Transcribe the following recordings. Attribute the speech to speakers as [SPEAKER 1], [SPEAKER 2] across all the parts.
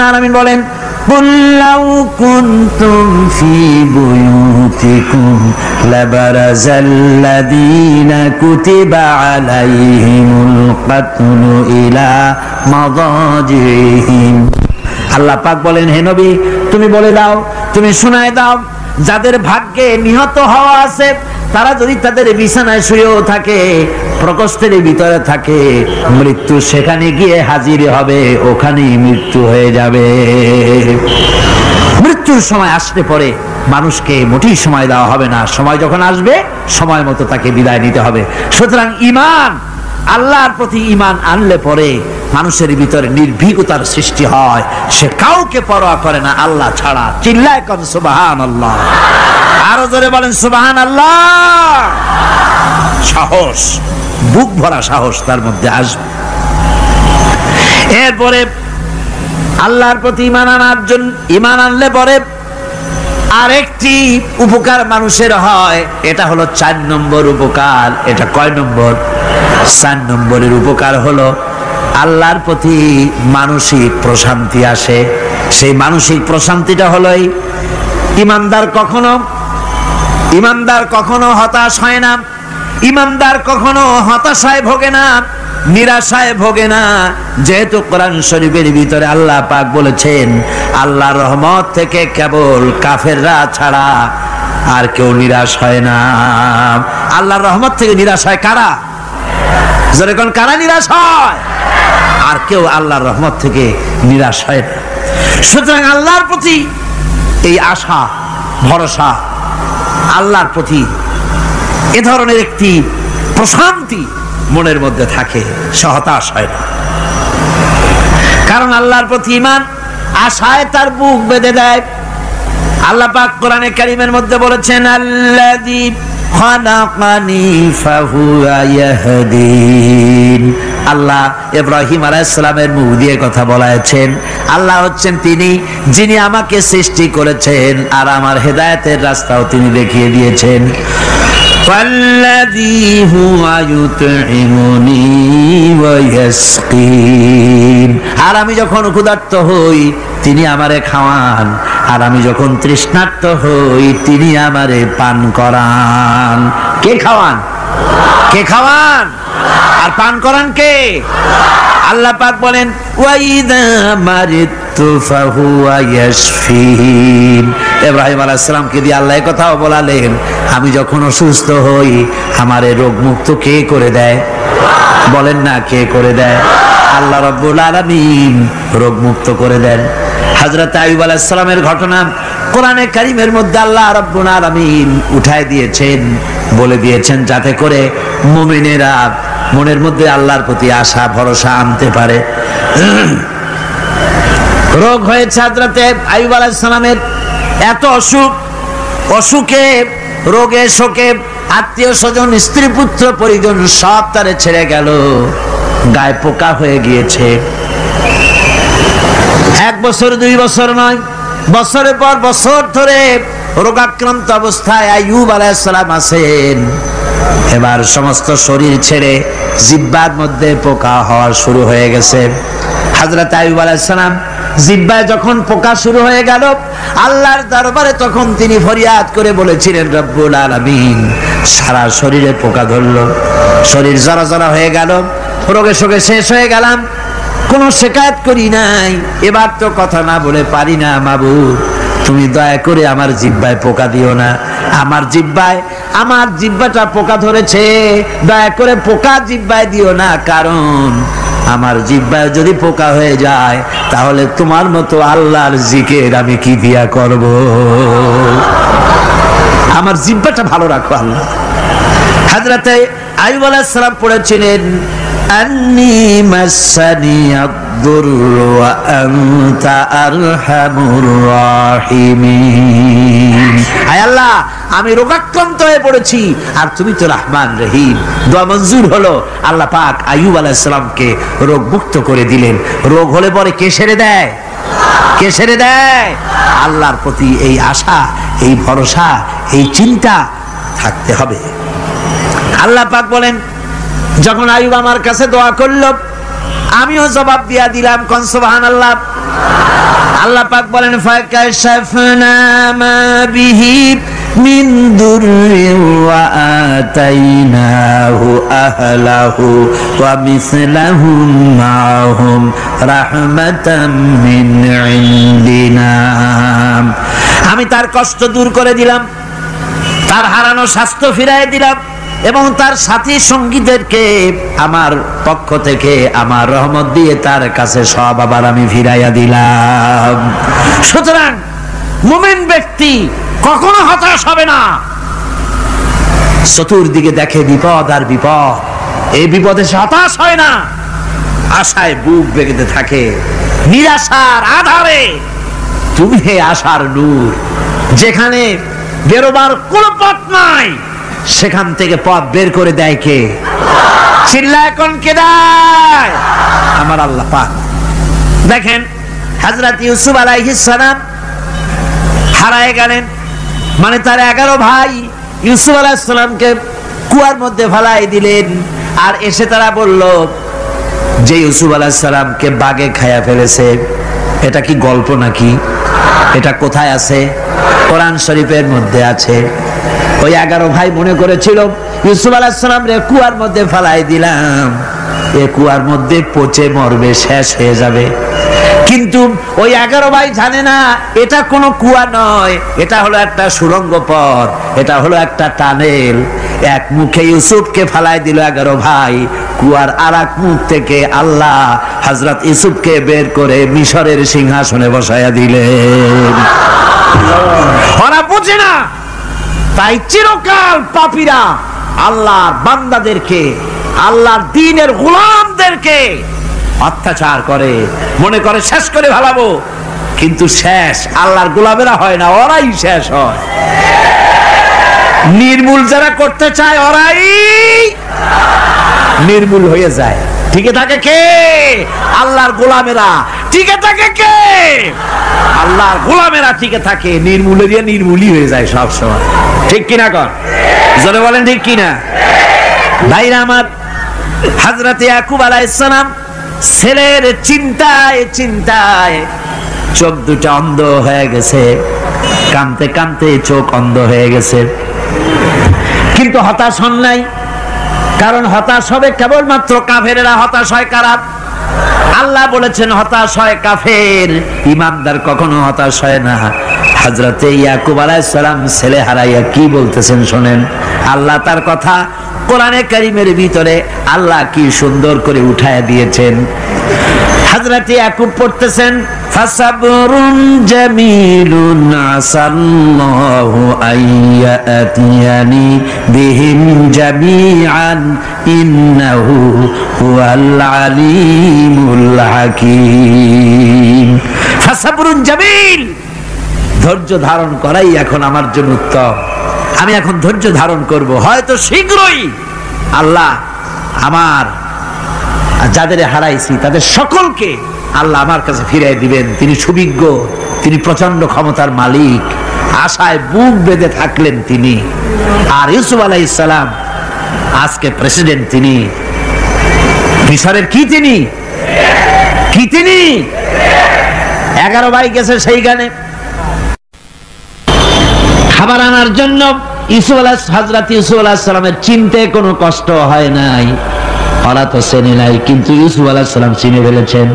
[SPEAKER 1] আলামিন বলেন, কুল লাউ কুনতুম ফি বুয়ুতিকুম লাবারাজাল্লাযীনা কুতিবা আলাইহিমুল কাতলু ইলা মাদাজিহিম। আল্লাহ পাক বলেন, হে নবী তুমি বলে দাও, তুমি শোনায় দাও, যাদের ভাগ্যে নিহত হওয়া আছে তারা যদি তাদের বিছানায় শুয়েও থাকে, প্রকোষ্ঠের ভিতরে থাকে, মৃত্যু সেখানে গিয়ে হাজির হবে, ওখানেই মৃত্যু হয়ে যাবে। মৃত্যুর সময় আসতে পরে মানুষকে মোটেই সময় দেওয়া হবে না, সময় যখন আসবে সময় মতো তাকে বিদায় নিতে হবে। সুতরাং ঈমান, আল্লাহর প্রতি ঈমান আনলে পরে মানুষের ভিতরে নির্ভীকতার সৃষ্টি হয়, সে কাউকে পরোয়া করে না আল্লাহ ছাড়া। চিল্লায় কোন সুবহানাল্লাহ, আরো জোরে বলেন সুবহানাল্লাহ। সাহস, বুক ভরা সাহস তার মধ্যে আসবে। এরপরে আল্লাহর প্রতি ঈমান আনলে পরে আরেকটি উপকার মানুষের হয়, এটা হলো 4 নম্বর উপকার। এটা কয় নম্বর? 4 নম্বরের উপকার হলো আল্লাহর প্রতি মানসিক প্রশান্তি আসে। সেই মানসিক প্রশান্তিটা হলো ইমানদার কখনো হতাশ হয় না, ইমানদার কখনো হতাশায় ভোগে না, নিরাশায় ভোগে না। যেহেতু কোরআন শরীফের ভিতরে আল্লাহ পাক বলেছেন, আল্লাহর রহমত থেকে কেবল কাফেররা ছাড়া আর কেউ নিরাশ হয় না। আল্লাহর রহমত থেকে নিরাশ হয় কারা? যখন কারা নিরাশ হয়? আর কেউ আল্লাহর রহমত থেকে নিরাশ হয় না। সুতরাং আল্লাহর প্রতি এই আশা, ভরসা, আল্লাহর প্রতি এ ধরনের একটি প্রশান্তি মনের মধ্যে থাকে, সে হতাশ হয় না। কারণ আল্লাহর প্রতি ঈমান আশায় তার বুক বেঁধে দেয়। আল্লাহ পাক কোরআনে কারীমের মধ্যে বলেছেন, আল্লাযী খালাকানি ফাহুয়া ইয়াহদিন। আল্লাহ ইব্রাহিম আলাইহিস সালামের মুখ দিয়ে কথা বলেছেন, আল্লাহ হচ্ছেন তিনি যিনি আমাকে সৃষ্টি করেছেন আর আমার হেদায়েতের রাস্তাও তিনি দেখিয়ে দিয়েছেন। ওয়াল্লাযী হুয়া ইউতঈমুনি ওয়া ইয়াসকিন। আর আমি যখন ক্ষুধার্ত হই তিনি আমারে খাওয়ান, আর আমি যখন তৃষ্ণার্ত হই তিনি আমারে পান করান। কে খাওয়ান? কে খাওয়ান আর পান করান কে? আল্লাহ পাক বলেন, ওয়াইদা মারিতু ফাহুয়া ইয়াশফিন। ইব্রাহিম আলাইহিস সালামকে দিয়ে আল্লাহ কথাও বলালেন, আমি যখন অসুস্থ হই আমারে রোগ মুক্ত কে করে দেয়? বলেন না, কে করে দেয়? আল্লাহ রাব্বুল আলামিন রোগ মুক্ত করে দেন। হযরত আইয়ুব আলাইহিস সালামের ঘটনা কোরআনে কারীমের মধ্যে আল্লাহ রাব্বুল আলামিন উঠায় দিয়েছেন, বলে দিয়েছেন যাতে করে মুমিনেরা মনের মধ্যে আল্লাহর প্রতি আশা ভরসা আনতে পারে। রোগ হয়েছে হযরত আইয়ুব আলাইহিস সালামের, এত অসুখে রোগে শোকে আত্মীয় স্বজন স্ত্রী পুত্র পরিজন সব তারে ছেড়ে গেল, গায়ে পোকা হয়ে গিয়েছে। 1 বছর 2 বছর নয়, বছরের পর বছর ধরে রোগাক্রান্ত অবস্থায় আইয়ুব আলাইহিস সালাম আছেন। এবার সমস্ত শরীর ছেড়ে জিহ্বার মধ্যে পোকা হওয়া শুরু হয়ে গেছে। হযরত আইয়ুব আলাইহিস সালাম জিহ্বায় যখন পোকা শুরু হয়ে গেল, আল্লাহর দরবারে তখন তিনি ফরিয়াদ করে বলেছিলেন, রব্বুল আলামিন সারা শরীরে পোকা ধরলো, শরীর জরা জরা হয়ে গেল, রোগে শোকে শেষ হয়ে গেলাম, কোনো শিকায়ত করি নাই, এবার তো কথা না বলে পারি না, মাবুদ তুমি দয়া করে আমার জিহ্বায় পোকা দিও না। আমার জিহ্বাটা পোকা ধরেছে, দয়া করে পোকা জিহ্বায় দিও না, কারণ আমার জিহ্বায় যদি পোকা হয়ে যায় তাহলে তোমার মতো আল্লাহর জিকির আমি কি দিয়া করব? আমার জিহ্বাটা ভালো রাখো আল্লাহ। হযরত আইয়ুব আলাইহিস সালাম পড়েছিলেন, আন্নী মাসানি আদ-দুররু ওয়া আনতা আরহামুর রাহিমিন। আয় আল্লাহ, আমি রোগাক্রান্ত হয়ে পড়েছি আর তুমি তো রহমান রহিম। দোয়া মঞ্জুর হলো, আল্লাহ পাক আইয়ুব আলাইহিস সালামকে রোগ মুক্ত করে দিলেন। রোগ হলে পরে কে সেরে দেয়? কে সেরে দেয়? আল্লাহর প্রতি এই আশা, এই ভরসা, এই চিন্তা থাকতে হবে। আল্লাহ পাক বলেন, যখন আইয়ুব আমার কাছে দোয়া করলো আমিও জবাব দিয়া দিলাম। কোন সুবহানাল্লাহ। আল্লাহ পাক বলেন ফাকাশাফনা মা বিহি মিন দুররিন ওয়া আতাইনাহু আহলাহু ওয়া মিসলাহুম মাআহুম রাহমাতাম মিন ইনদিনা। আমি তার কষ্ট দূর করে দিলাম, তার হারানো স্বাস্থ্য ফিরিয়ে দিলাম এবং তার সাথী সঙ্গীদেরকে আমার পক্ষ থেকে আমার রহমত দিয়ে তার কাছে সব আবার আমি ফিরাইয়া দিলাম। সুতরাং মুমিন ব্যক্তি কখনো হতাশ হবে না। চতুর্দিকে দেখে বিপদ আর বিপদ, এই বিপদে সে হতাশ হয় না, আশায় বুক বেঁধে থাকে। নিরাশার আধারে তুমি হে আশার নূর, যেখানে বেরোবার কোনো পথ নাই সেখান থেকে পথ বের করে দেয় কে? চিল্লায় কোন কে দেয়? আমার আল্লাহ পাক। দেখেন হযরত ইউসুফ আলাইহিস সালাম হারায় গেলেন, মানে তার 11 ভাই ইউসুফ আলাইহিস সালামকে কুয়ার মধ্যে ফেলাই দিলেন। আর এসে তারা বলল যে ইউসুফ আলাইহিস সালামকে বাঘে খায়া ফেলেছে। এটা কি গল্প নাকি? এটা কোথায় আছে? কোরআন শরীফের মধ্যে আছে। ওই 11 ভাই মনে করেছিল ইউসুফ আলাইহিস সালাম রে কুয়ার মধ্যে ফেলাই দিলাম, এ কুয়ার মধ্যে পচে মরবে, শেষ হয়ে যাবে। কিন্তু ওই 11 ভাই জানে না এটা কোনো কুয়া নয়, এটা হলো একটা সুড়ঙ্গ পথ, এটা হলো একটা টানেল। এক মুখে ইউসুফকে ফেলাই দিল 11 ভাই, কুয়ার আরেক মুখ থেকে আল্লাহ হযরত ইউসুফকে বের করে মিশরের সিংহাসনে বসায়া দিলেন। ওরা বুঝে না, তাই চিরকাল পাপীরা আল্লাহর বান্দাদেরকে, আল্লাহর দ্বীনের গোলামদেরকে অত্যাচার করে, মনে করে শেষ করে ফেলাবো, কিন্তু শেষ আল্লাহর গোলামেরা হয় না, ওরাই শেষ হয়। নির্মূল যারা করতে চায় ওরাই নির্মূল হয়ে যায়। টিকে থাকে কে? আল্লাহর গোলামেরা। টিকে থাকে কে? আল্লাহর গোলামেরা টিকে থাকে। নির্মূলে দিয়ে নির্মূলই হয়ে যায় সব সময়। ঠিক কিনা কর? জোরে বলেন ঠিক কিনা? ভাইরা আমার, হযরত ইয়াকুব আলাইহিস সালাম ছেলের চিন্তায় চিন্তায় চোখ দুটো অন্ধ হয়ে গেছে, কাঁদতে কাঁদতে চোখ অন্ধ হয়ে গেছে। কিন্তু হতাশ হন নাই, কারণ হতাশ হবে কেবলমাত্র কাফেরেরা। হতাশ হয় কারা? আল্লাহ বলেছেন হতাশ হয় কাফের, ইমানদার কখনো হতাশ হয় না। হযরত ইয়াকুব আলাইহিস সালাম ছেলে হারাইয়া কি বলতেছেন শোনেন। আল্লাহ তার কথা কোরআনে কারীমের ভিতরে আল্লাহ কি সুন্দর করে উঠায় দিয়েছেন। হযরত ইয়াকুব পড়তেছেন ফাসাবরুন জামিলুন আসাল্লাহু আইয়াতিয়ানি বিহিম জামিআন ইন্নাহু হুয়াল আলিমুল হাকীম। ফাসাবরুন জামিল, ধৈর্য ধারণ করাই এখন আমার জন্য উত্তম। আমি এখন ধৈর্য ধারণ করব, হয়তো শীঘ্রই আল্লাহ আমার যাদের হারাইছি তাদের সকলকে আল্লাহ আমার কাছে ফিরিয়ে দিবেন। তিনি সুবিজ্ঞ, তিনি প্রচন্ড ক্ষমতার মালিক। আশায় বুক বেঁধে থাকলেন তিনি। আর ইউসুফ আলাইহিস সালাম আজকে প্রেসিডেন্ট, তিনি মিশরের কি তিনি 11 ভাই গেছে সেইখানে খাবার আনার জন্য। হযরত ইউসুফ আলাইহিস সালামের চিনতে কোনো কষ্ট হয় নাই, ওরা তো চেনে নাই, কিন্তু ইউসুফ আলাইহিস সালাম চিনে ফেলেছেন।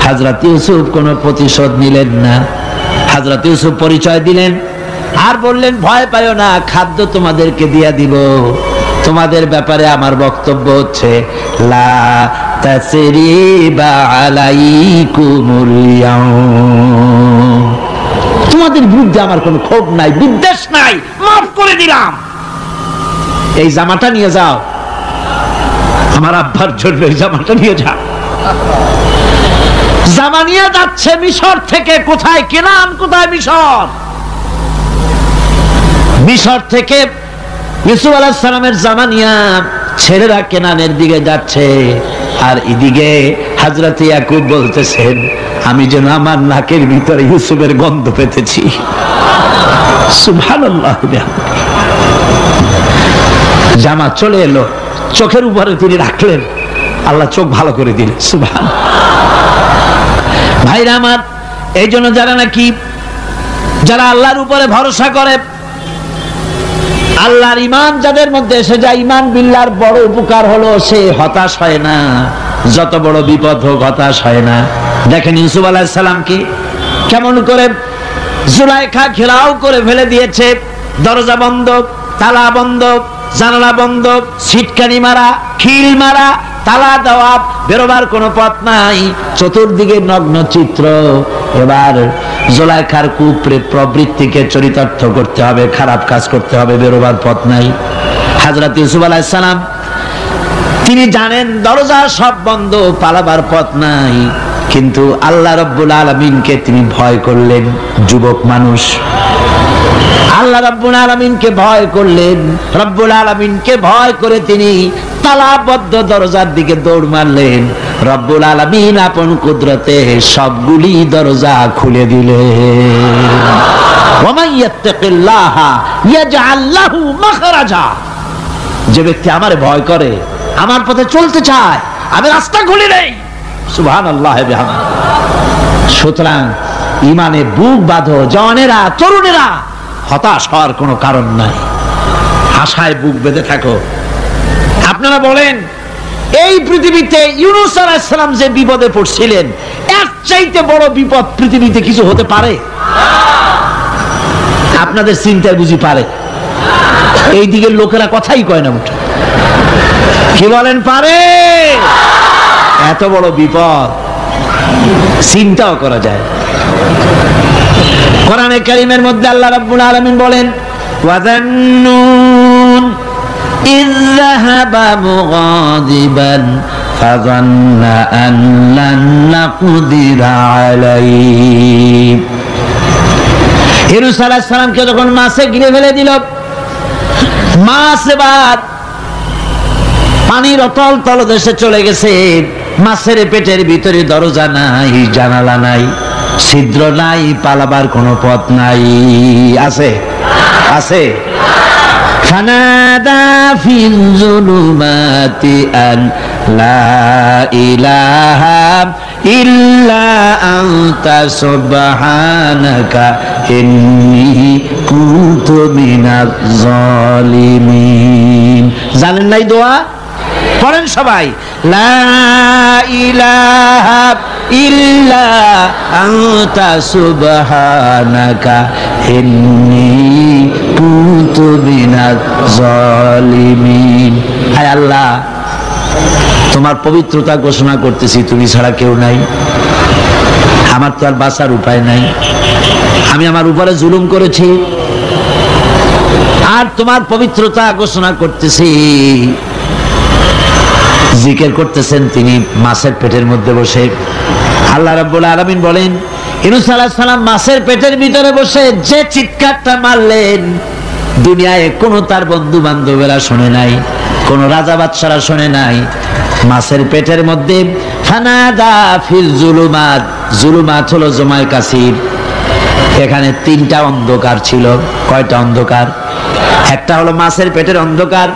[SPEAKER 1] হযরত ইউসুফ কোনো প্রতিশোধ নিলেন না। হযরত ইউসুফ পরিচয় দিলেন আর বললেন ভয় পাইও না, খাদ্য তোমাদেরকে দিয়া দিব। তোমাদের ব্যাপারে আমার বক্তব্য হচ্ছে লা তাসরিবা আলাইকুমুল ইয়াউম, তোমাদের বিরুদ্ধে আমার কোনো ক্ষোভ নাই, বিদ্বেষ নাই, মাফ করে দিলাম। এই জামাটা নিয়ে যাও, আমার আব্বার জন্য এই জামাটা নিয়ে যাও। জামা নিয়ে যাচ্ছে মিশর থেকে। কোথায়? কেনান। কোথায়? মিশর। মিশর থেকে ইউসুফ আলাইহিস সালামের জামা নিয়ে ছেলেরা কেনানের দিকে যাচ্ছে। আর এদিকে হযরত ইয়াকুব বলতেছেন আমি যেন আমার নাকের ভিতরে ইউসুফের গন্ধ পেতেছি। সুবহানাল্লাহ। জামা চলে এলো, চোখের উপরে তিনি রাখলেন, আল্লাহ চোখ ভালো করে দিলেন। সুবহানাল্লাহ। ভাইরা আমার, এই জন্য যারা আল্লাহর উপরে ভরসা করে, আল্লাহর ঈমান যাদের মধ্যে এসে যায়, ঈমান বিল্লাহর বড় উপকার হলো সে হতাশ হয় না, যত বড় বিপদ হোক হতাশ হয় না। দেখেন ইউসুফ আলাইহিস সালামকে কেমন করে জুলাইখা ঘেরাও করে ফেলে দিয়েছে, দরজা বন্ধ, তালা বন্ধ, জানালা বন্ধ, ছিটকানি মারা, খিল মারা, তালা দেওয়া, বেরোবার কোনো পথ নাই, চতুর্দিকে নগ্ন চিত্র। এবার জুলাইখার প্রবৃত্তিকে চরিতার্থ করতে হবে, খারাপ কাজ করতে হবে, বেরোবার পথ নাই। হযরত ইউসুফ আলাইহিস সালাম তিনি জানেন দরজা সব বন্ধ, পালাবার পথ নাই, কিন্তু আল্লাহ রাব্বুল আলামিনকে তিনি ভয় করলেন। যুবক মানুষ, আল্লাহ রাব্বুল আলামিনকে ভয় করলেন। রাব্বুল আলামিনকে ভয় করে তিনি তালাবদ্ধ দরজার দিকে দৌড় মারলেন। রব্বুল আলামিন আপন কুদরতে সবগুলি দরজা খুলে দিলেন। ওয়া মান ইয়াত্তাকিল্লাহা ইয়াজআল লাহু মাখরাজা। যে ব্যক্তি আমারে ভয় করে, আমার পথে চলতে চায়, আমি রাস্তা খুলে দেই। সুবহানাল্লাহ ওয়া বিহামদিহি। সুতরাং ঈমানে বুক বাঁধো জওয়ানেরা, তরুণেরা, হতাশ হওয়ার কোনো কারণ নাই, আশায় বুক বেঁধে থাকো। আপনারা বলেন এই পৃথিবীতে ইউনূস আলাইহিস সালাম যে বিপদে পড়ছিলেন, এর চাইতে বড় বিপদ পৃথিবীতে কিছু হতে পারে? আপনাদের চিন্তায় বুঝি পারে? এই দিকের লোকেরা কথাই কয় না মুঠো। কি বলেন, পারে? এত বড় বিপদ চিন্তাও করা যায়। কোরআনে কারীমের মধ্যে আল্লাহ রাব্বুল আলামিন বলেন, ওয়াযান্নুন ইয যাহাবা মুগাদিবান ফাযান্না আন লান নাকদিরা আলাইহি। ইউনূস আলাইহিস সালামকে যখন মাছে গিলে ফেলে দিল, মাছ এবার পানির অতল তলদেশে চলে গেছে। মাছের পেটের ভিতরে দরজা নাই, জানালা নাই, ছিদ্র নাই, পালাবার কোনো পথ নাই। আছে? আছে? ফানাদা ফিল যুলুমাতি আন লা ইলাহা ইল্লা আনতা সুবহানাকা ইন্নী কুনতু মিনাজ জালিমিন। জানেন নাই দোয়া? পড়েন সবাই, লা ইলাহা ইল্লা আনতা সুবহানাকা ইন্নী কুনতু মিনাজ জালিমিন। হায় আল্লাহ, তোমার পবিত্রতা ঘোষণা করতেছি, তুমি ছাড়া কেউ নাই, আমার তো আর বাঁচার উপায় নাই, আমি আমার উপরে জুলুম করেছি, আর তোমার পবিত্রতা ঘোষণা করতেছি। জিকির করতেছেন তিনি মাছের পেটের মধ্যে বসে। আল্লাহ রাব্বুল আলামিন বলেন, ইউনূস আলাইহিস সালাম মাছের পেটের ভিতরে বসে যে চিৎকারটা মারলেন, দুনিয়ায় কোনো তার বন্ধু বান্ধবেরা শুনে নাই, কোন রাজা বাদশারা শুনে নাই। মাছের পেটের মধ্যে ফানাদা ফিল যুলুমাত, যুলুমাত হলো জমায় কাসির। এখানে তিনটা অন্ধকার ছিল। কয়টা অন্ধকার? একটা হলো মাছের পেটের অন্ধকার,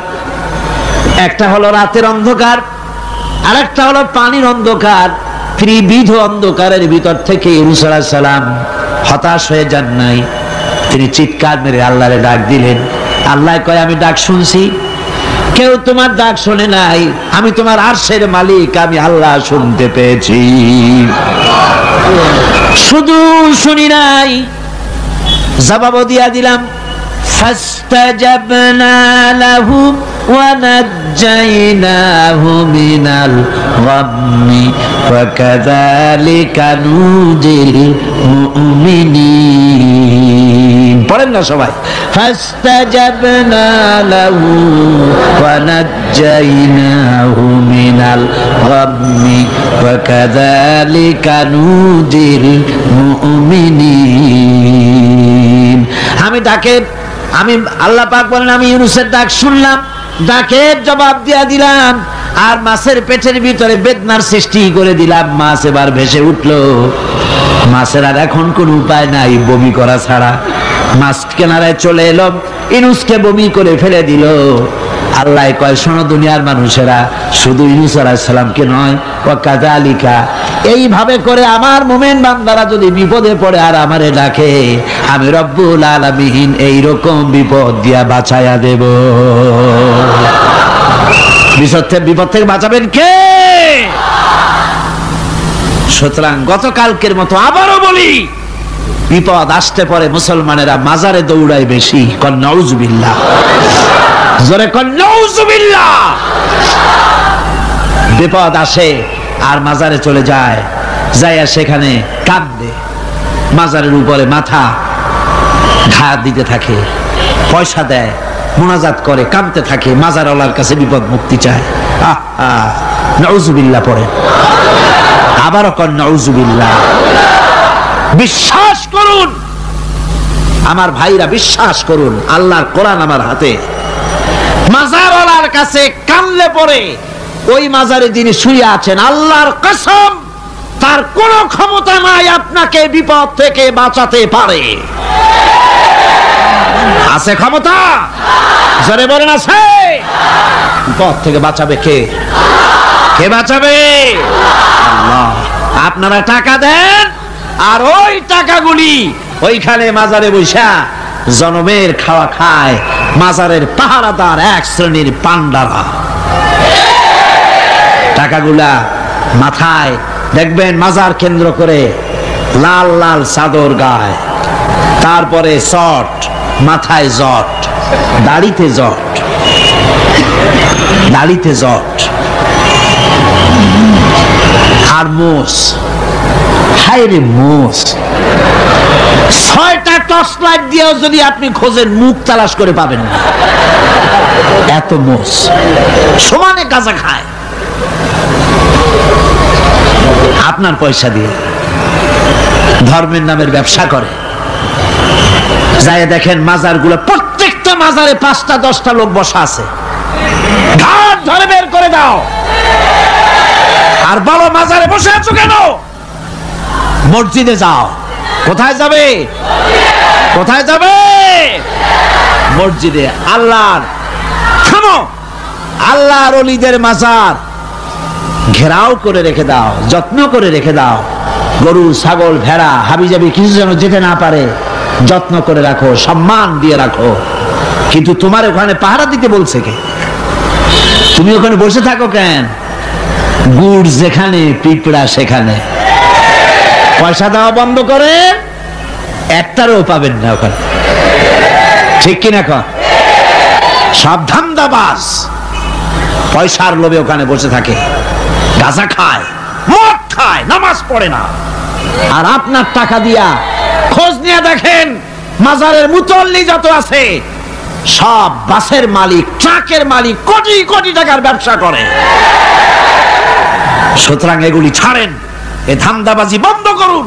[SPEAKER 1] একটা হলো রাতের অন্ধকার, আর একটা হলো পানির অন্ধকার। ত্রিবিধ অন্ধকারের ভিতর থেকে ইউনূস আলাইহিস সালাম হতাশ হয়ে যান নাই, তিনি চিৎকার মেরে আল্লাহরে ডাক দিলেন। আল্লাহ কয়, আমি ডাক শুনছি, কেউ তোমার ডাক শোনে নাই, আমি তোমার আরশের মালিক, আমি আল্লাহ শুনতে পেয়েছি। শুধু শুনি নাই, জবাবও দিয়া দিলাম। ফাস্তাজাবনা লাহু ওয়া নাজ্জাইনাহু মিনাল গাম্মি ওয়া কাযালিকা নুজিল মুমিনিন। পড়েন না সবাই, ফাস্তাজাবনা লাহু ওয়া নাজ্জাইনাহু মিনাল গাম্মি ওয়া কাযালিকা নুজিল মুমিনিন। আমি আল্লাহ পাক বলেন, আমি ইউনূসের ডাক শুনলাম, ডাকের জবাব দিয়া দিলাম, আর মাছের পেটের ভিতরে বেদনার সৃষ্টি করে দিলাম। মাছ এবার ভেসে উঠলো। মাছের আর এখন কোন উপায় নাই বমি করা ছাড়া। মাছ কিনারায় চলে এলো, ইউনূসকে বমি করে ফেলে দিল। আল্লাহ কয়, শোনো দুনিয়ার মানুষেরা, শুধু ইউনূস আলাইহিস সালামকে নয়, ওয়া কাযালিকা, এইভাবে করে আমার মুমিন বান্দারা যদি বিপদে পড়ে আর আমারে ডাকে, আমি রব্বুল আলামিন এইরকম বিপদ দিয়া বাঁচায়া দেব। বিপদ থেকে বাঁচাবেন কে? সুতরাং গতকালকের মতো আবারও বলি, বিপদ আসতে পরে মুসলমানেরা মাজারে দৌড়ায় বেশি। কন নাউযুবিল্লাহ, জোরে কন নাউযুবিল্লাহ। বিপদ আসে আর মাজারে চলে যায়, যাইয়া সেখানে কাঁদে, মাজারের উপরে মাথা ঘা দিতে থাকে, পয়সা দেয়, মুনাজাত করে, কাঁদতে থাকে, মাজারওয়ালার কাছে বিপদ মুক্তি চায়। নাউযুবিল্লাহ পড়ে, আবারও কন নাউযুবিল্লাহ। বিশ্বাস করুন আমার ভাইরা, বিশ্বাস করুন, আল্লাহর কোরআন আমার হাতে। মাজারওয়ালার কাছে কানলে পরে ওই মাজারে যিনি শুয়ে আছেন, আল্লাহর কসম তার কোনো ক্ষমতা নাই আপনাকে বিপদ থেকে বাঁচাতে পারে। আছে ক্ষমতা? জোরে বলেন আছে? বিপদ থেকে বাঁচাবে কে? কে বাঁচাবে? আল্লাহ। আপনারা টাকা দেন আর ওই টাকাগুলি ওইখানে মাজারে বৈশা জনমের খাওয়া খায় মাজারের পাহারাদার এক শ্রেণীর পান্ডারা। টাকাগুলা মাথায় দেখবেন মাজার কেন্দ্র করে লাল লাল চাদর গায়, তারপরে শট, মাথায় জট, দাড়িতে জট, দাড়িতে জট আর মোষ। হায়রে মোষ! 6টা টর্চ লাইট দিয়েও যদি আপনি খোঁজেন মুখ তালাশ করে পাবেন না, এত মোষ। সমানে গাঁজা খায় আপনার পয়সা দিয়ে, ধর্মের নামের ব্যবসা করে। যাই দেখেন মাজারগুলো, প্রত্যেকটা মাজারে 5টা 10টা লোক বসা আছে। ঘাট ধরে বের করে দাও আর বলো, মাজারে বসে আছো কেন? মসজিদে যাও। কোথায় যাবে? কোথায় যাবে? মসজিদে। আল্লাহর থামো, আল্লাহর ওলিদের মাজার ঘেরাও করে রেখে দাও, যত্ন করে রেখে দাও। গরু, ছাগল, ভেড়া, হাবিজাবি কিছু যেন যেতে না পারে, যত্ন করে রাখো, সম্মান দিয়ে রাখো। কিন্তু তোমার ওখানে পাহারা দিতে বলছে কে? তুমি ওখানে বসে থাকো কেন? গুড় যেখানে, পিঁপড়া সেখানে। পয়সা দেওয়া বন্ধ করে একটারও পাবেন না ওখানে, ঠিক কিনা? সব ধান্দাবাজ পয়সার লোভে ওখানে বসে থাকে, গাঁজা খায়, মদ খায়, নামাজ পড়ে না। আর আপনার টাকা দিয়া খোঁজ নিয়ে দেখেন মাজারের মুতল্লি যত আছে সব বাসের মালিক, ট্রাকের মালিক, কোটি কোটি টাকার ব্যবসা করে। সুতরাং এগুলি ছাড়েন, এ ধান্দাবাজি বন্ধ করুন।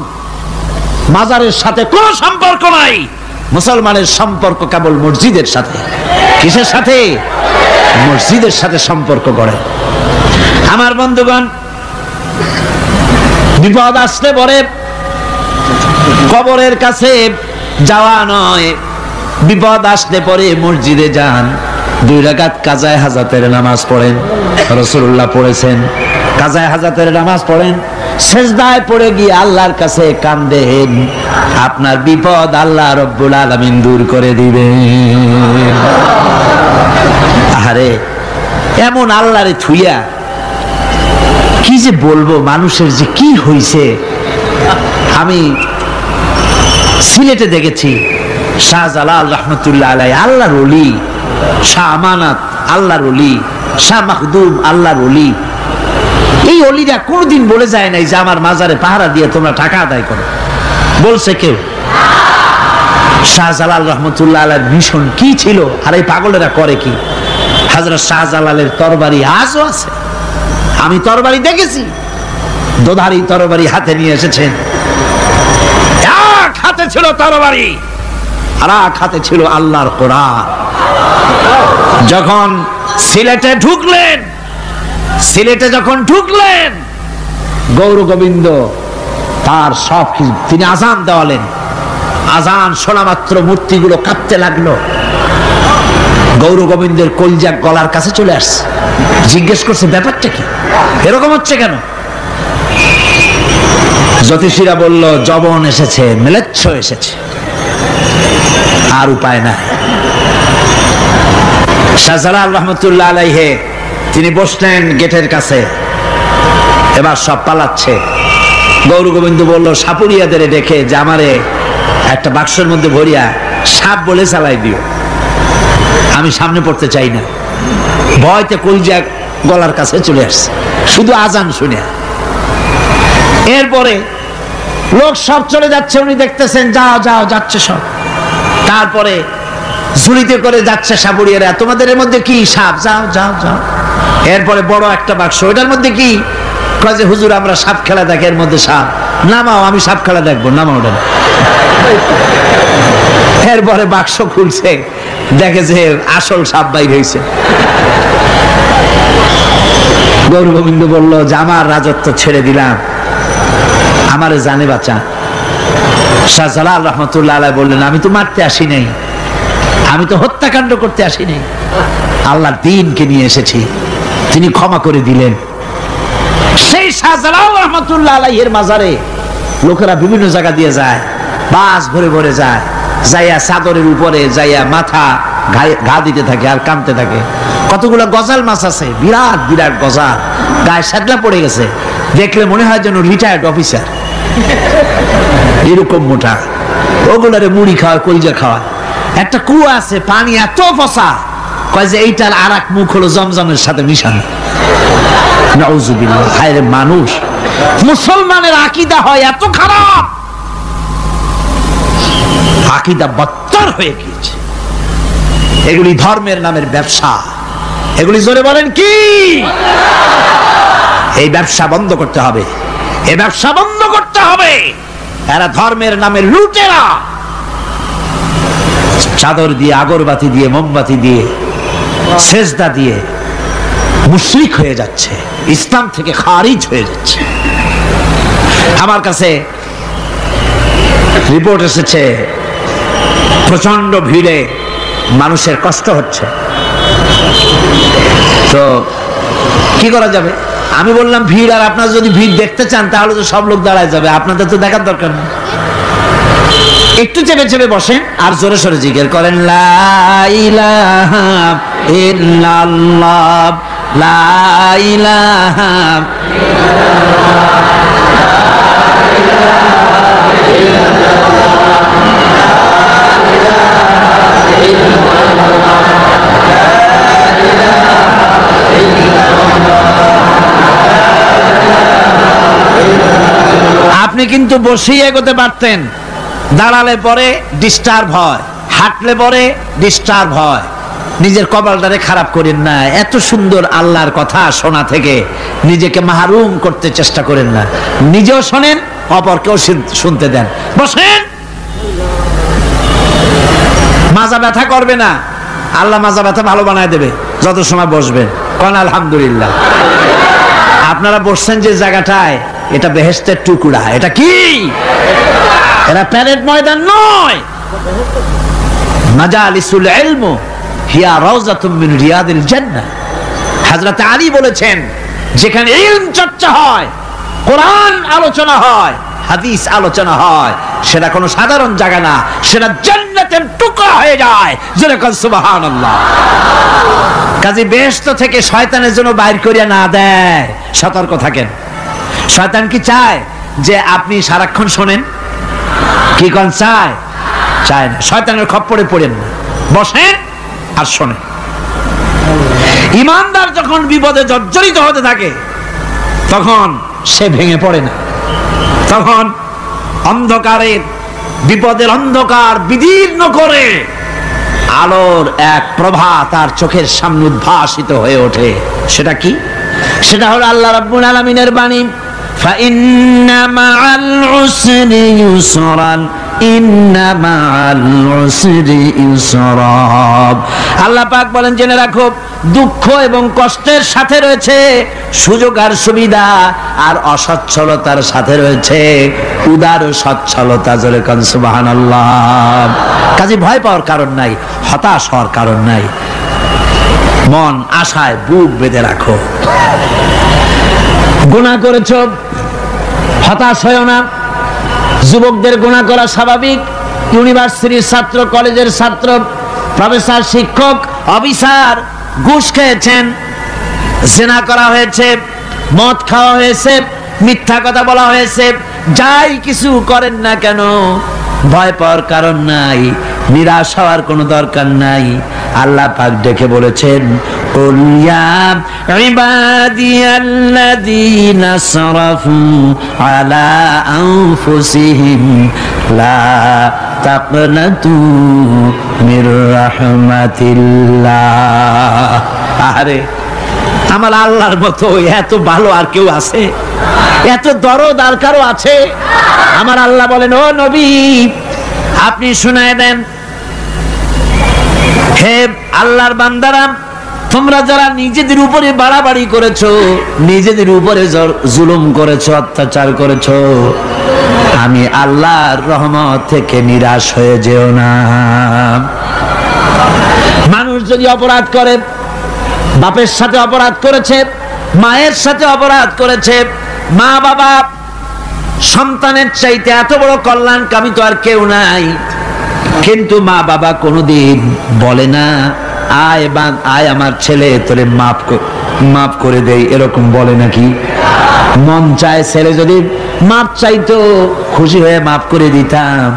[SPEAKER 1] মাজারের সাথে কোনো সম্পর্ক নাই, মুসলমানের সম্পর্ক কেবল মসজিদের সাথে। কিসের সাথে? মসজিদের সাথে সম্পর্ক করে। আমার বন্ধুগণ, বিপদ আসলে পরে কবরের কাছে যাওয়া নয়, বিপদ আসলে পরে মসজিদে যান, 2 রাকাত কাজায়ে হাজাতের নামাজ পড়েন। রাসূলুল্লাহ পড়েছেন, কাজায়ে হাজাতের নামাজ পড়েন, সেজদায় পড়ে গিয়ে আল্লাহর কাছে কাঁদেন, আপনার বিপদ আল্লাহ রব্বুল আলামিন দূর করে দিবেন। আরে এমন আল্লাহরে থুইয়া কি যে বলবো, মানুষের যে কি হইছে। আমি সিলেটে দেখেছি শাহজালাল রহমতুল্লাহ আলাইহি, আল্লাহর ওলি, শাহ আমানত আল্লাহর ওলি, শাহ মাখদুম আল্লাহর ওলি। এই ওলিরা কোনদিন বলে যায় নাই যে আমার মাজারে পাহারা দিয়ে তোমরা টাকা আদায় করো। বলছে কেউ? শাহজালাল রহমতুল্লাহ আলাইহির মিশন কি ছিল আর এই পাগলেরা করে কি? হযরত শাহজালালের তরবারি আজও আছে, আমি তরবারি দেখেছি, দোধারি তরবারি হাতে নিয়ে এসেছেন। এক হাতে ছিল তরবারি আর এক হাতে ছিল আল্লাহর কোরআন। যখন সিলেটে ঢুকলেন, গৌর গোবিন্দ তার সব কিছু তিনি আজান দেওয়ালেন। আজান শোনা মাত্র মূর্তিগুলো কাঁপতে লাগলো। গৌর গোবিন্দের কলজা গলার কাছে চলে আসছে, জিজ্ঞেস করছে ব্যাপারটা কি, এরকম হচ্ছে কেন? জ্যোতিষীরা বলল যবন এসেছে, মেলেচ্ছ এসেছে, আর উপায় নাই। শাহজালাল রহমতুল্লাহ আলাইহে তিনি বসলেন গেটের কাছে, এবার সব পালাচ্ছে। গৌর গোবিন্দ বলল সাপুরিয়াদের ডেকে যে আমারে একটা বাক্সের মধ্যে ভরিয়া সাপ বলে চালাই দিও, আমি সামনে পড়তে চাই না। ভয়তে কলজা গলার কাছে চলে আসছে শুধু আজান শুনে। এরপরে লোক সব চলে যাচ্ছে, উনি দেখতেছেন যাও যাও যাচ্ছে সব। তারপরে ঝুড়িতে করে যাচ্ছে সাপুরিয়ারা, তোমাদের এর মধ্যে কি? সাপ, যাও যাও যাও। এরপরে বড় একটা বাক্স, ওটার মধ্যে কি? কয় যে হুজুর আমরা সাপ খেলা দেখি, এর মধ্যে সাপ। নামাও, আমি সাপ খেলা দেখবো, নামাও ওটা। এরপরে বাক্স খুলছে, দেখে যে আসল সাপ বাইর হয়েছে। গৌর গোবিন্দ বলল যে আমার রাজত্ব ছেড়ে দিলাম, আমারে জানে বাঁচা। শাহজালাল রহমতুল্লাহ আলাইহি বললেন আমি তো মারতে আসি নাই, আমি তো হত্যাকাণ্ড করতে আসি নাই, আল্লাহর দ্বীনকে নিয়ে এসেছি, তিনি ক্ষমা করে দিলেন। সেই শাহজালাল রহমতুল্লাহ আলাইহির মাজারে লোকেরা বিভিন্ন জায়গা দিয়ে যায়, বাস ভরে ভরে যায়, যাইয়া চাদরের উপরে যাইয়া মাথা ঘা দিতে থাকে আর কাঁদতে থাকে। কতগুলো গজাল মাছ আছে, বিরাট বিরাট গজাল, গায়ে সাদলা পড়ে গেছে, দেখলে মনে হয় যেন রিটায়ার্ড অফিসার, এরকম মোটা। ওগুলারে মুড়ি খাওয়ায়, কলজা খাওয়ায়। একটা কুয়া আছে, পানি এত ফসা, কয় যে এইটার আর এক মুখ হলো জমজমের সাথে মিশানো। নাউজুবিল্লাহ। হায় রে মানুষ, মুসলমানের আকীদা হয় এত খারাপ, আকীদা বদতর হয়ে গিয়েছে। এগুলি ধর্মের নামের ব্যবসা, এগুলি জোরে বলেন কি? এই ব্যবসা বন্ধ করতে হবে, এই ব্যবসা বন্ধ করতে হবে। এরা ধর্মের নামে লুটেরা, চাদর দিয়ে, আগরবাতি দিয়ে, মোমবাতি দিয়ে, সেজদা দিয়ে মুশরিক হয়ে যাচ্ছে, ইসলাম থেকে খারিজ হয়ে যাচ্ছে। আমার কাছে রিপোর্ট এসেছে প্রচন্ড ভিড়ে মানুষের কষ্ট হচ্ছে, তো কি করা যাবে? আমি বললাম ভিড়, আর আপনারা যদি ভিড় দেখতে চান তাহলে তো সব লোক দাঁড়ায় যাবে, আপনাদের তো দেখার দরকার নেই। একটু চেপে চেপে বসেন আর জোরে সোরে জিকির করেন লা ইলাহা ইল্লাল্লাহ, লা ইলাহা আপনি কিন্তু বসেই এগোতে পারতেন, দাঁড়ালে পরে ডিস্টার্ব হয়, হাঁটলে পরে ডিস্টার্ব হয়। নিজের কপালটারে খারাপ করেন না, এত সুন্দর আল্লাহর কথা শোনা থেকে নিজেকে মাহরুম করতে চেষ্টা করেন না। নিজেও শোনেন, অপরকেও শুনতে দেন। বসেন, মাজা ব্যথা করবে না, আল্লাহ মাজা ব্যথা ভালো বানায় দেবে যত সময় বসবেন। কোন আলহামদুলিল্লাহ। আপনারা বসছেন যে জায়গাটায়, এটা বেহেশতের টুকরা। এটা কি? এটা প্যারেড ময়দান নয়। মাজালিসুল ইলম হিয়া রাউযাতুম মিন রিয়াদিল জান্নাহ। হযরত আলী বলেছেন, যেখানে ইলম চর্চা হয়, কোরআন আলোচনা হয়, হাদিস আলোচনা হয়, সেটা কোনো সাধারণ জায়গা না, সেটা জান্নাতের টুকরা হয়ে যায়। যেরকম সুবহানাল্লাহ। কাজী বেহেশত থেকে শয়তানের জন্য বাইর করিয়া না দেয়, সতর্ক থাকেন। শয়তান কি চায় যে আপনি সারাক্ষণ শোনেন? কি কোন চায়? চায় না। শয়তানের খপ্পরে পড়েন না, বসেন আর শোনেন। ইমানদার যখন বিপদে জর্জরিত হতে থাকে তখন সে ভেঙে পড়ে না, তখন অন্ধকারের, বিপদের অন্ধকার বিদীর্ণ করে আলোর এক প্রভা তার চোখের সামনে উদ্ভাসিত হয়ে ওঠে। সেটা কি? সেটা হলো আল্লাহ রাব্বুল আলামিনের বাণী, ফাইন্না মাআল উসরি ইউসরান, ইন্না মাআল উসরি ইউসরা। আল্লাহ পাক বলেন, জেনে রাখো, দুঃখ এবং কষ্টের সাথে রয়েছে সুযোগ আর সুবিধা, আর অসচ্ছলতার সাথে রয়েছে উদার সচ্ছলতা। জোরে কোন সুবহানাল্লাহ। কাজে ভয় পাওয়ার কারণ নাই, হতাশ হওয়ার কারণ নাই। মন আশায় বুক বেঁধে রাখো। গুনাহ করেছ, হতাশ হয়ো না। যুবকদের গুনাহ করা স্বাভাবিক। ইউনিভার্সিটির ছাত্র, কলেজের ছাত্র, প্রফেসর, শিক্ষক, অফিসার ঘুষ খেয়েছেন, জিনা করা হয়েছে, মদ খাওয়া হয়েছে, মিথ্যা কথা বলা হয়েছে, যাই কিছু করেন না কেন ভয় পাওয়ার কারণ নাই, নিরাশ হওয়ার কোনো দরকার নাই। আল্লাহ পাক ডেকে বলেছেন, কুল ইয়া ইবাদিয়াল্লাযীনা সারাফু আলা আনফুসিহিম লা তাকনাতু মির রাহমাতিল্লাহ। আরে আমার আল্লাহর মতো এত ভালো আর কেউ আছে? এত দরদ আর কারো আছে? আমার আল্লাহ বলেন, ও নবী আপনি শুনায় দেন, হে আল্লাহর বান্দারা, তোমরা যারা নিজেদের উপরে বাড়াবাড়ি করেছো, নিজেদের উপরে জুলুম করেছো, অত্যাচার করেছো, আমি আল্লাহর রহমত থেকে নিরাশ হয়ে যেও না। মানুষ যদি অপরাধ করে, বাপের সাথে অপরাধ করেছে, মায়ের সাথে অপরাধ করেছে, মা বাবা সন্তানের চাইতে এত বড় কল্যাণকামী তো আর কেউ নাই, কিন্তু মা বাবা কোনোদিন বলে না আয় আমার ছেলে তোরে মাফ করে দেই, এরকম বলে নাকি? মন চায় ছেলে যদি মাফ চাইতো খুশি হয়ে মাফ করে দিতাম,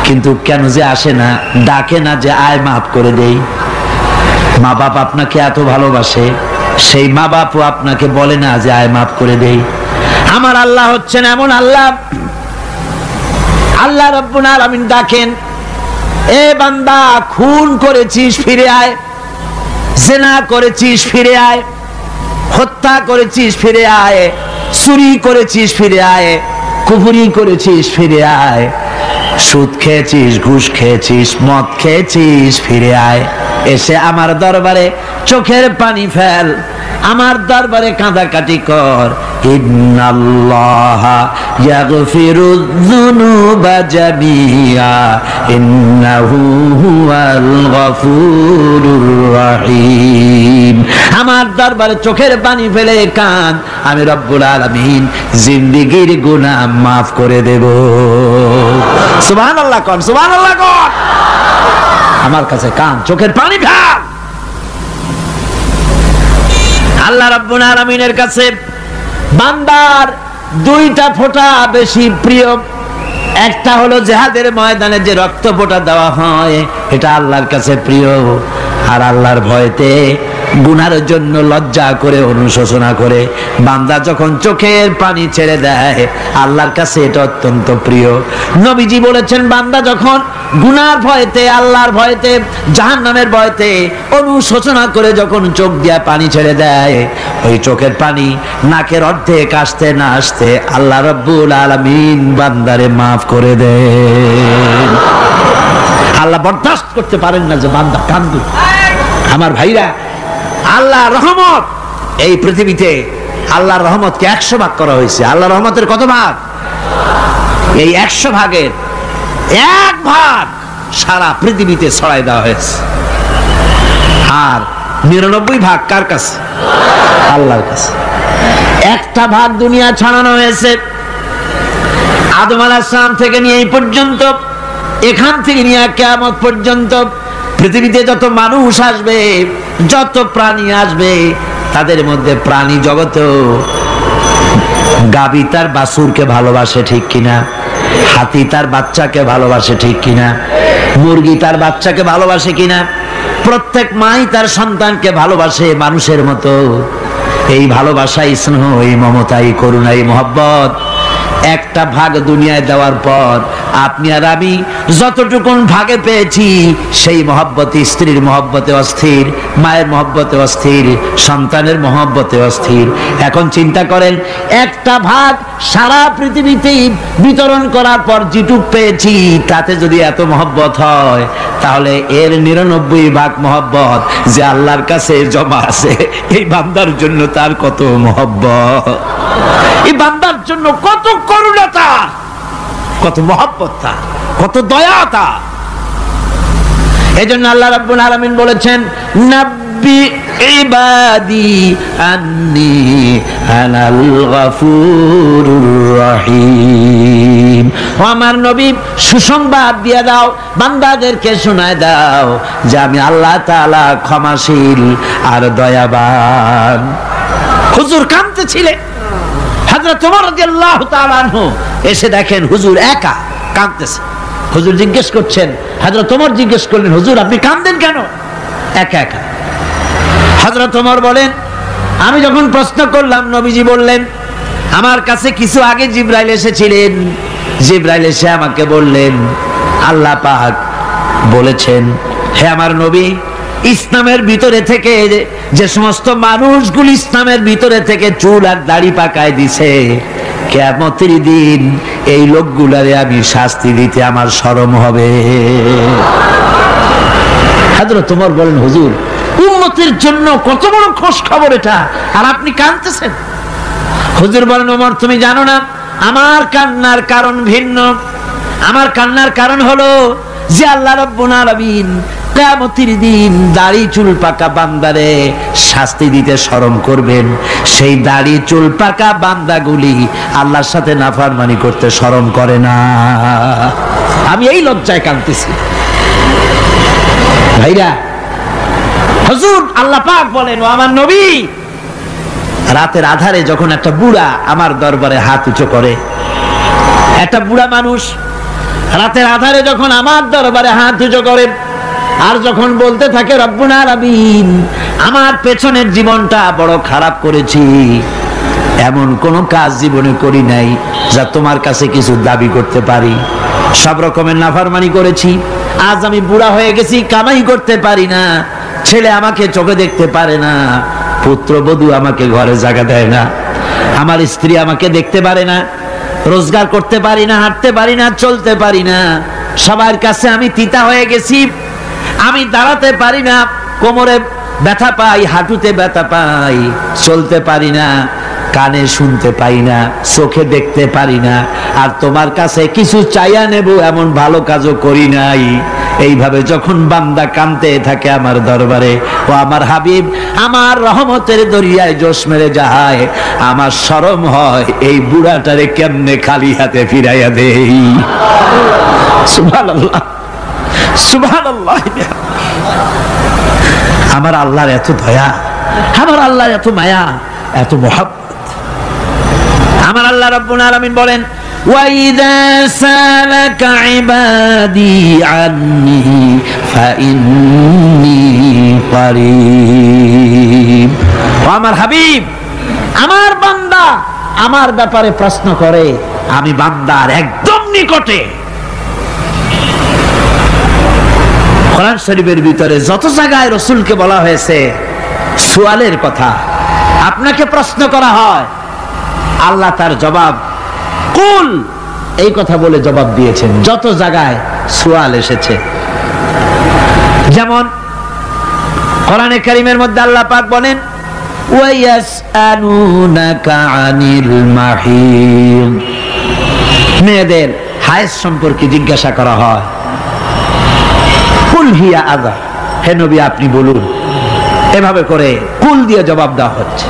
[SPEAKER 1] কিন্তু কেন যে আসে না, ডাকে না যে আয় মাফ করে দেই। মা বাপ আপনাকে এত ভালোবাসে, সেই মা বাপও আপনাকে বলে না যে আয় মাফ করে দেই। আমার আল্লাহ হচ্ছেন এমন আল্লাহ, আল্লাহ রাব্বুল আলামিন ডাকেন, এ বান্দা খুন করেছিস ফিরে আয়, জিনা করেছিস ফিরে আয়, হত্যা করেছিস ফিরে আয়, চুরি করেছিস ফিরে আয়, কুফরি করেছিস ফিরে আয়, সুদ খেয়েছিস, ঘুষ খেয়েছিস, মদ খেয়েছিস ফিরে আয়, এসে আমার দরবারে চোখের পানি ফেল, আমার দরবারে কাঁদাকাটি কর। ইন্নাল্লাহা ইয়াগফিরুয যুনুবা জামিআ ইন্নাহু হুয়াল গফুরুর রহিম। আমার দরবারে চোখের পানি ফেলে কান, আমি রব্বুল আলামিন জিন্দেগীর গুনাহ মাফ করে দেব। সুবহানাল্লাহ কোন, সুবহানাল্লাহ কোন। আমার কাছে কান, চোখের পানি ফেল। আল্লাহ রাব্বুল আলামিনের কাছে বান্দার দুইটা ফোঁটা বেশি প্রিয়। একটা হলো জিহাদের ময়দানে যে রক্ত ফোঁটা দেওয়া হয়, এটা আল্লাহর কাছে প্রিয়। আর আল্লাহর ভয়তে গুনার জন্য লজ্জা করে, অনুশোচনা করে বান্দা যখন চোখের পানি ছেড়ে দেয়, আল্লাহর কাছে এটা অত্যন্ত প্রিয়। নবীজি বলেছেন, বান্দা যখন গুনার ভয়তে, আল্লাহর ভয়তে, জাহান্নামের ভয়তে অনুশোচনা করে যখন চোখ দিয়া পানি ছেড়ে দেয়, ওই চোখের পানি নাকের অর্ধেক আসতে না আসতে আল্লাহ রাব্বুল আলামিন বান্দারে মাফ করে দেন। আল্লাহ বরদাস্ত করতে পারেন না যে বান্দা কান্দে। আমার ভাইরা, আল্লাহর রহমত এই পৃথিবীতে, আল্লাহর রহমতকে 100 ভাগ করা হয়েছে। আল্লাহর রহমতের কত ভাগ? এই 100 ভাগের 1 ভাগ সারা পৃথিবীতে ছড়াই দেওয়া হয়েছে। আর 99 ভাগ কার কাছে? আল্লাহর কাছে। একটা ভাগ দুনিয়া ছড়ানো হয়েছে আদম আলাইহিস সালাম থেকে নিয়ে এই পর্যন্ত, এখান থেকে নিয়ে কিয়ামত পর্যন্ত পৃথিবীতে যত মানুষ আসবে, যত প্রাণী আসবে, তাদের মধ্যে প্রাণী জগতে গাভী তার বাছুরকে ভালোবাসে ঠিক কিনা, হাতি তার বাচ্চাকে ভালোবাসে ঠিক কিনা, মুরগি তার বাচ্চাকে ভালোবাসে কিনা, প্রত্যেক মাই তার সন্তানকে ভালোবাসে মানুষের মতো। এই ভালোবাসা, স্নেহ, এই মমতা, এই করুণা, এই মহব্বত একটা ভাগ দুনিয়ায় দেওয়ার পর আপনি আর আমি যতটুকুন ভাগে পেয়েছি, সেই মহব্বত স্ত্রীর মহব্বতে অস্থির, মায়ের মহব্বতে অস্থির, সন্তানের মহব্বতে অস্থির। এখন চিন্তা করেন, একটা ভাগ সারা পৃথিবীতেই বিতরণ করার পর যেটুক পেয়েছি, তাতে যদি এত মহব্বত হয়, তাহলে এর 99 ভাগ মহব্বত যে আল্লাহর কাছে জমা আছে, এই বান্দার জন্য তার কত মহব্বত, এই বান্দার জন্য কত করুণা, কত মহব্বত, কত দয়া। এজন্য আল্লাহ রাব্বুল আলামিন বলেছেন, নাব্বি ইবাদি আন্নী আনাল গফুরুর রহিম। ও আমার নবী, সুসংবাদ দিয়ে দাও, বান্দাদেরকে শোনায় দাও যে আমি আল্লাহ তাআলা ক্ষমাশীল আর দয়াবান। হুজুর কাঁদতেছিলেন। হযরত ওমর রাদিয়াল্লাহু তাআলা আনহু এসে দেখেন হুজুর একা কাঁদতেছে। হুজুর জিজ্ঞেস করছেন, হযরত ওমর জিজ্ঞেস করলেন, হুজুর আপনি কাঁদেন কেন একা একা? হযরত ওমর বলেন, আমি যখন প্রশ্ন করলাম নবীজি বললেন, আমার কাছে কিছু আগে জিবরাইল এসেছিলেন। জিবরাইল এসে আমাকে বললেন, আল্লাহ পাক বলেছেন, হে আমার নবী, ইসলামের ভিতরে থেকে যে সমস্ত মানুষগুলি ইসলামের ভিতরে থেকে চুল আর দাড়ি পাকায় দিছে, কিয়ামতের দিন এই লোকগুলারে আমি শাস্তি দিতে আমার শরম হবে। হযরত ওমর বলেন, হুজুর উম্মতের জন্য কত বড় খোশ খবর এটা, আর আপনি কাঁদতেছেন। হুজুর বলেন, ওমর তুমি জানো না আমার কান্নার কারণ ভিন্ন। আমার কান্নার কারণ হলো যে আল্লাহ রাব্বুল আলামিন কিয়ামতের দিন দাড়ি চুল পাকা বান্দারে শাস্তি দিতে শরম করবেন। সেই দাড়ি চুল পাকা বান্দাগুলি আল্লাহর সাথে নাফরমানি করতে শরম করে না। আমি এই লজ্জায় কাঁদতেছি। ভাইরা, হুজুর আল্লাহ পাক বলেন, ও আমার নবী, রাতের আধারে যখন একটা বুড়া আমার দরবারে হাত উঁচু করে, একটা বুড়া মানুষ রাতের আধারে যখন আমার দরবারে হাত উঁচু করে আর যখন বলতে থাকে, রব্বুল আলামিন আমার পেছনের জীবনটা বড় খারাপ করেছি, এমন কোন কাজ জীবনে করি নাই যা তোমার কাছে কিছু দাবি করতে পারি, সব রকমের নাফরমানি করেছি, আজ আমি বুড়া হয়ে গেছি, কামাই করতে পারি না, ছেলে আমাকে চোখে দেখতে পারে না, পুত্রবধূ আমাকে ঘরে জায়গা দেয় না, আমার স্ত্রী আমাকে দেখতে পারে না, রোজগার করতে পারি না, হাঁটতে পারি না, চলতে পারি না, সবার কাছে আমি তিতা হয়ে গেছি, আমি দাঁড়াতে পারি না, কোমরে ব্যথা পাই, হাঁটুতে ব্যথা পাই, চলতে পারি না, কানে শুনতে পাই না, চোখে দেখতে পারি না, আর তোমার কাছে কিছু চাইয়া নেব এমন ভালো কাজও করি নাই। এইভাবে যখন বান্দা কাঁদতে থাকে আমার দরবারে, ও আমার হাবিব আমার রহমতের দরিয়ায় জোশ মেরে যায়, আমার শরম হয় এই বুড়াটারে কেমনে খালি হাতে ফিরাইয়া দেই। সুবহানাল্লাহ, সুবহানাল্লাহ। আমার আল্লাহর এত দয়া, আমার আল্লাহর এত মায়া, এত মহব্বত। আমার আল্লাহ রাব্বুল আলামিন বলেন, وَإِذَا سَأَلَكَ عِبَادِي عَنِّي فَإِنِّي قَرِيبٌ। আমার হাবিব, আমার বান্দা আমার ব্যাপারে প্রশ্ন করে, আমি বান্দার একদম নিকটে। কোরআন শরীফের ভিতরে যত জায়গায় রাসূলকে বলা হয়েছে সুয়ালের কথা, আপনাকে প্রশ্ন করা হয়, আল্লাহ তার জবাব কুল এই কথা বলে জবাব দিয়েছেন। যত জায়গায় সুয়াল এসেছে, যেমন কোরআনে কারীমের মধ্যে আল্লাহ পাক বলেন, ওয়ায়াসআলুনাকা আনিল মাহিদ, মেয়েদের হায়েজ সম্পর্কে জিজ্ঞাসা করা হয়, কুল হিয়া আযা, হে নবী আপনি বলুন। এভাবে করে কুল দিয়ে জবাব দেওয়া হচ্ছে।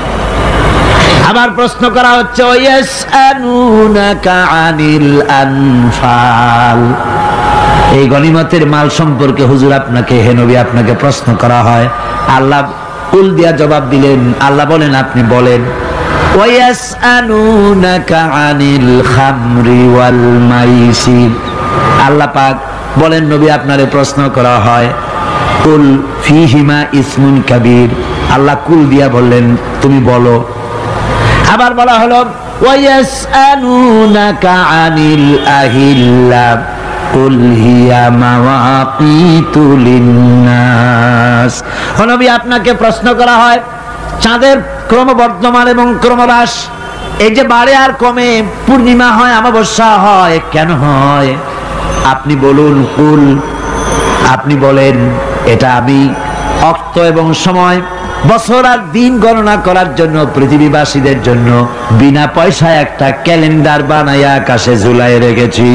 [SPEAKER 1] আবার প্রশ্ন করা হচ্ছে, ওয়ায়াসআলুনাকা আনিল আনফাল, এই গনিমতের মাল সম্পর্কে হুজুর আপনাকে, হে নবী আপনাকে প্রশ্ন করা হয়। আল্লাহ কুল দিয়া জবাব দিলেন, আল্লাহ বলেন আপনি বলেন। ওয়ায়াসআলুনাকা আনিল খামরি ওয়াল মাইসির, আল্লাহ পাক বলেন নবী আপনারে প্রশ্ন করা হয়, কুল ফীহিমা ইসমুন কাবীর, আল্লাহ কুল দিয়া বললেন তুমি বলো। আবার বলা হলো, ওয়ায়াসআলুনাকা আনিল আহিল্লা কুল হিয়া মাওয়াকিতু লিন্নাস, ও নবী আপনাকে প্রশ্ন করা হয় চাঁদের ক্রমবর্ধমান এবং ক্রমহ্রাস, এই যে বাড়ে আর কমে, পূর্ণিমা হয় অমাবস্যা হয়, কেন হয় আপনি বলুন। কুল, আপনি বলেন এটা আমি অক্ত এবং সময়, বছর আর দিন গণনা করার জন্য পৃথিবীবাসীদের জন্য বিনা পয়সায় একটা ক্যালেন্ডার বানাইয়া আকাশে ঝুলাই রেখেছি।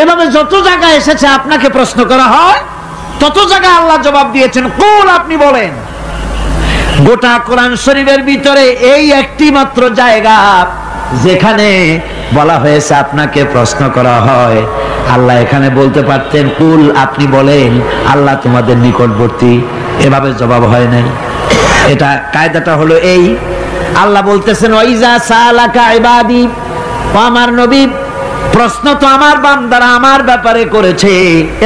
[SPEAKER 1] এভাবে যত জায়গায় এসেছে আপনাকে প্রশ্ন করা হয়, কত জায়গায় আল্লাহ জবাব দিয়েছেন, কুল আপনি বলেন। গোটা কোরআন শরীফের ভিতরে এই একটি মাত্র জায়গা যেখানে বলা হয়েছে আপনাকে প্রশ্ন করা হয়। আল্লাহ এখানে বলতে পারতেন কুল আপনি বলেন, আল্লাহ তোমাদের নিকটবর্তী, এভাবে জবাব হয় নাই। এটা কায়দাটা হলো এই, আল্লাহ বলতেছেন ওয়াইজা সালাকা ইবাদি, ও আমার নবী প্রশ্ন তো আমার বান্দারা আমার ব্যাপারে করেছে,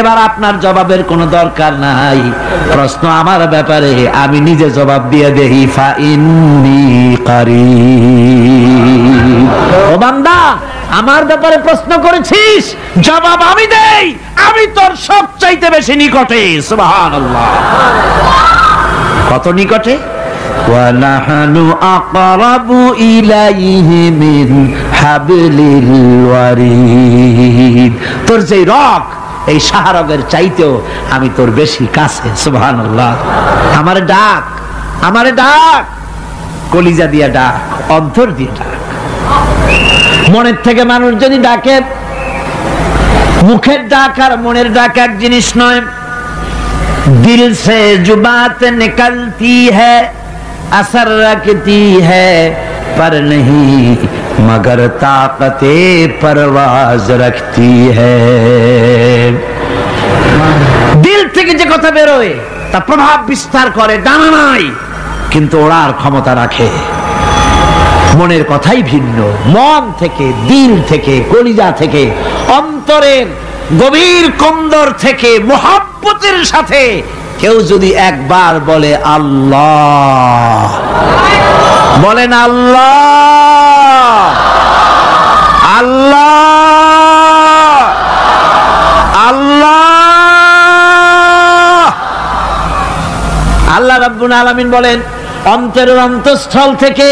[SPEAKER 1] এবার আপনার জবাবের কোনো দরকার নাই। প্রশ্ন আমার ব্যাপারে, আমি নিজে জবাব দিয়ে দেই। ফা ইন্নী কারীব, ও বান্দা আমার ব্যাপারে প্রশ্ন করেছিস, জবাব আমি দেই, আমি তোর সবচাইতে বেশি নিকটে। সুবহানাল্লাহ, কত নিকটে? ওয়ানাহানু আকরাবু ইলাইহি মিন হাবলিল ওয়ারিদ, তোর যে রগ এই শাহরগের চাইতেও আমি তোর বেশি কাছে। সুবহানাল্লাহ, আমারে ডাক, আমারে ডাক, কলিজা দিয়া ডাক, অন্তর দিয়ে ডাক। মনের থেকে মানুষ যদি ডাকে, মুখের ডাক আর মনের ডাক এক জিনিস নয়। दिल से जुबात निकलती है, असर रखती है, पर नहीं मगर ताकते परवाज रखती है। दिल থেকে যে কথা বেরোয় তা প্রভাব বিস্তার করে, ডানা নাই কিন্তু ওড়ার ক্ষমতা রাখে। মনের কথাই ভিন্ন, মন থেকে, দিল থেকে, কলিজা থেকে, অন্তরের গভীর কন্দর থেকে মোহাব্বতের সাথে কেউ যদি একবার বলে আল্লাহ, বলেন আল্লাহ, আল্লাহ, আল্লাহ, আল্লাহ রাব্বুল আলামিন বলেন অন্তরের অন্তঃস্থল থেকে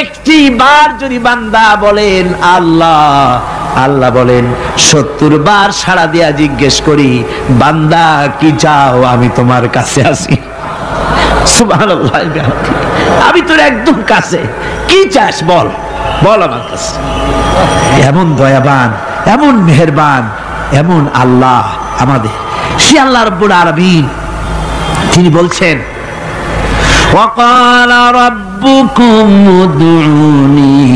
[SPEAKER 1] একটি বার যদি বান্দা বলেন আল্লাহ, আল্লাহ বলেন 70 বার সাড়া দিয়া জিজ্ঞেস করি, বান্দা কি চাও, আমি তোমার কাছে আছি। সুবহানাল্লাহ, আমি তোর একদম কাছে, কি চাস বল, বল আমার কাছে। এমন দয়াবান, এমন মেহেরবান, এমন আল্লাহ আমাদের। সে আল্লাহ রাব্বুল আলামিন তিনি বলছেন وقال ربكم ادعوني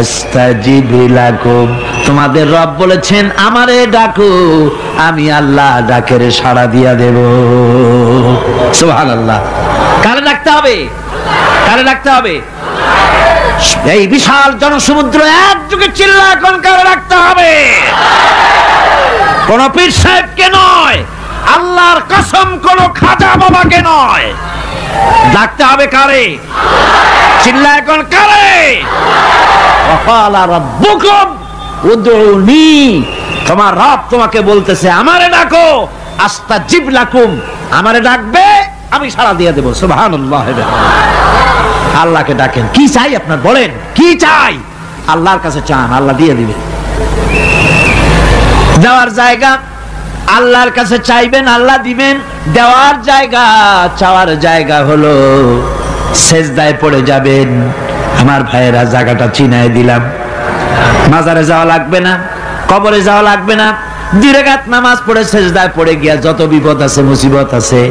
[SPEAKER 1] استجب لكم, তোমাদের রব বলেছেন আমারে ডাকো, আমি আল্লাহ ডাকের সাড়া দিয়া দেব। সুবহানাল্লাহ, কারে ডাকতে হবে, কারে ডাকতে হবে? এই বিশাল জনসমুদ্র একযোগে চিল্লা এখন কারে ডাকতে হবে? কোন পীর সাহেবকে নয়, আল্লাহর কসম কোন খাজা বাবাকে নয়, ডাকতে হবে কারে? চিল্লা এখন কারে? ওয়াকালা রাব্বুকুম উদউনি, তোমার রব তোমাকে বলতেছে আমারে ডাকো, আস্তাজিব লাকুম, আমারে ডাকবে আমি সাড়া দিয়ে দেব। সুবহানাল্লাহ, আল্লাহকে ডাকেন। কি চাই আপনার বলেন, কি চাই? আল্লাহর কাছে চান, আল্লাহ দিয়ে দিবেন। দেওয়ার জায়গা আল্লাহর কাছে চাইবেন, আল্লাহ দিবেন। দেওয়ার জায়গা, চাওয়ার জায়গা হলো সেজদায় পড়ে যাবেন। আমার ভাইয়েরা জায়গাটা চিনায় দিলাম। মাজারে যাওয়া লাগবে না, কবরে যাওয়া লাগবে না, 2 রাকাত নামাজ পড়ে সেজদায় পড়ে গিয়া যত বিপদ আছে, মুসিবত আছে,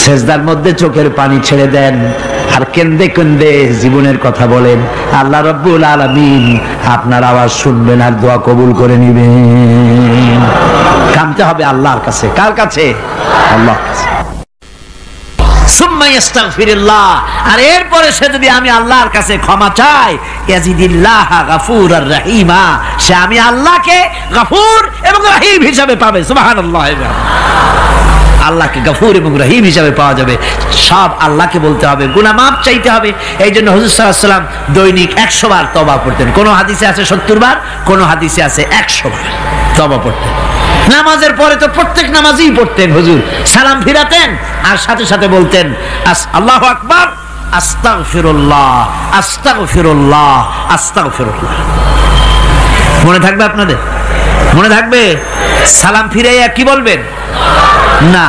[SPEAKER 1] সেজদার মধ্যে চোখের পানি ছেড়ে দেন আর কেন্দে কেন্দে জীবনের কথা বলেন। আল্লাহ রাব্বুল আলামিন আপনার আওয়াজ শুনবেন আর দোয়া কবুল করে নিবেন। কামতে হবে আল্লাহর কাছে। কার কাছে? আল্লাহর কাছে। সুম্মা ইস্তাগফিরুল্লাহ, আর এরপরে সে যদি আমি আল্লাহর কাছে ক্ষমা চাই, ইয়াজিদিল্লাহ গফুরার রহিমা, সে আমি আল্লাহকে গফুর এবং রহিম হিসাবে পাবে। সুবহানাল্লাহ, আল্লাহকে গফুর এবং রহিম হিসাবে পাওয়া যাবে। সব আল্লাহকে বলতে হবে, গুনাহ মাফ চাইতে হবে। এই জন্য হুজুর সাল্লাল্লাহু আলাইহি ওয়াসাল্লাম দৈনিক 100 বার তওবা পড়তেন। কোন হাদিসে আছে 70 বার, কোন হাদিসে আছে 100 বার তওবা পড়তেন। নামাজের পরে তো প্রত্যেক নামাজই পড়তেন হুজুর, সালাম ফিরাতেন আর সাথে সাথে বলতেন আল্লাহু আকবার, আস্তাগফিরুল্লাহ, আস্তাগফিরুল্লাহ, আস্তাগফিরুল্লাহ। মনে থাকবে আপনাদের? মনে থাকবে? সালাম ফিরাইয়া কি বলবেন? না,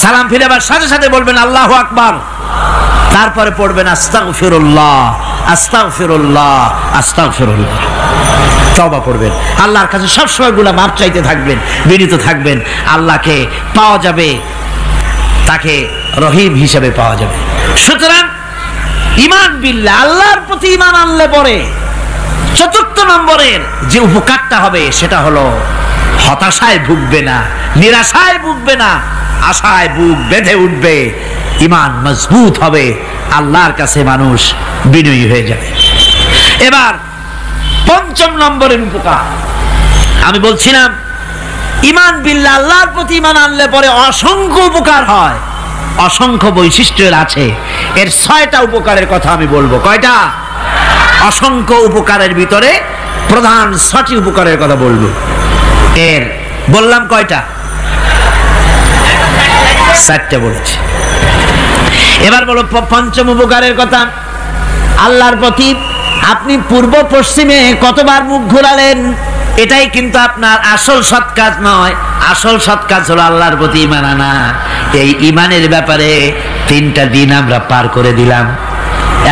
[SPEAKER 1] সালাম ফিরাবার সাথে সাথে বলবেন আল্লাহু আকবার, তারপরে পড়বেন আস্তাগফিরুল্লাহ, আস্তাগফিরুল্লাহ, আস্তাগফিরুল্লাহ। তওবা করবেন, আল্লাহর কাছে সবসময় গুনাহ মাফ চাইতে থাকবেন, বিনীত থাকবেন। আল্লাহকে পাওয়া যাবে তাকে রহিম হিসেবে পাওয়া যাবে। সুতরাং ঈমান বিল্লাহ, আল্লাহর প্রতি ঈমান আনলে পরে চতুর্থ নম্বরের যে উপকারটা হবে সেটা হলো হতাশায় ভুগবে না, নিরাশায় ভুগবে না, আশায় বুক বেঁধে উঠবে, ঈমান মজবুত হবে, আল্লাহর কাছে মানুষ বিনয়ী হয়ে যাবে। এবার পঞ্চম নম্বরের উপকার আমি বলছিলাম, ঈমান বিল্লাহ, আল্লাহর প্রতি ঈমান আনলে পরে অসংখ্য উপকার হয়, অসংখ্য বৈশিষ্ট্যের আছে। এর 6টা উপকারের কথা আমি বলবো। কয়টা? অসংখ্য উপকারের ভিতরে প্রধান 6টি উপকারের কথা বলবো। এর বললাম কয়টা? 4টে বলেছি। এবার বলো পঞ্চম উপকারের কথা। আল্লাহর প্রতি আপনি পূর্ব পশ্চিমে কতবার মুখ ঘোরালেন, এটাই কিন্তু আপনার আসল সৎ কাজ নয়। আসল সৎ কাজ হলো আল্লাহর প্রতি ঈমান আনা। এই ঈমানের ব্যাপারে 3টা দিন আমরা পার করে দিলাম,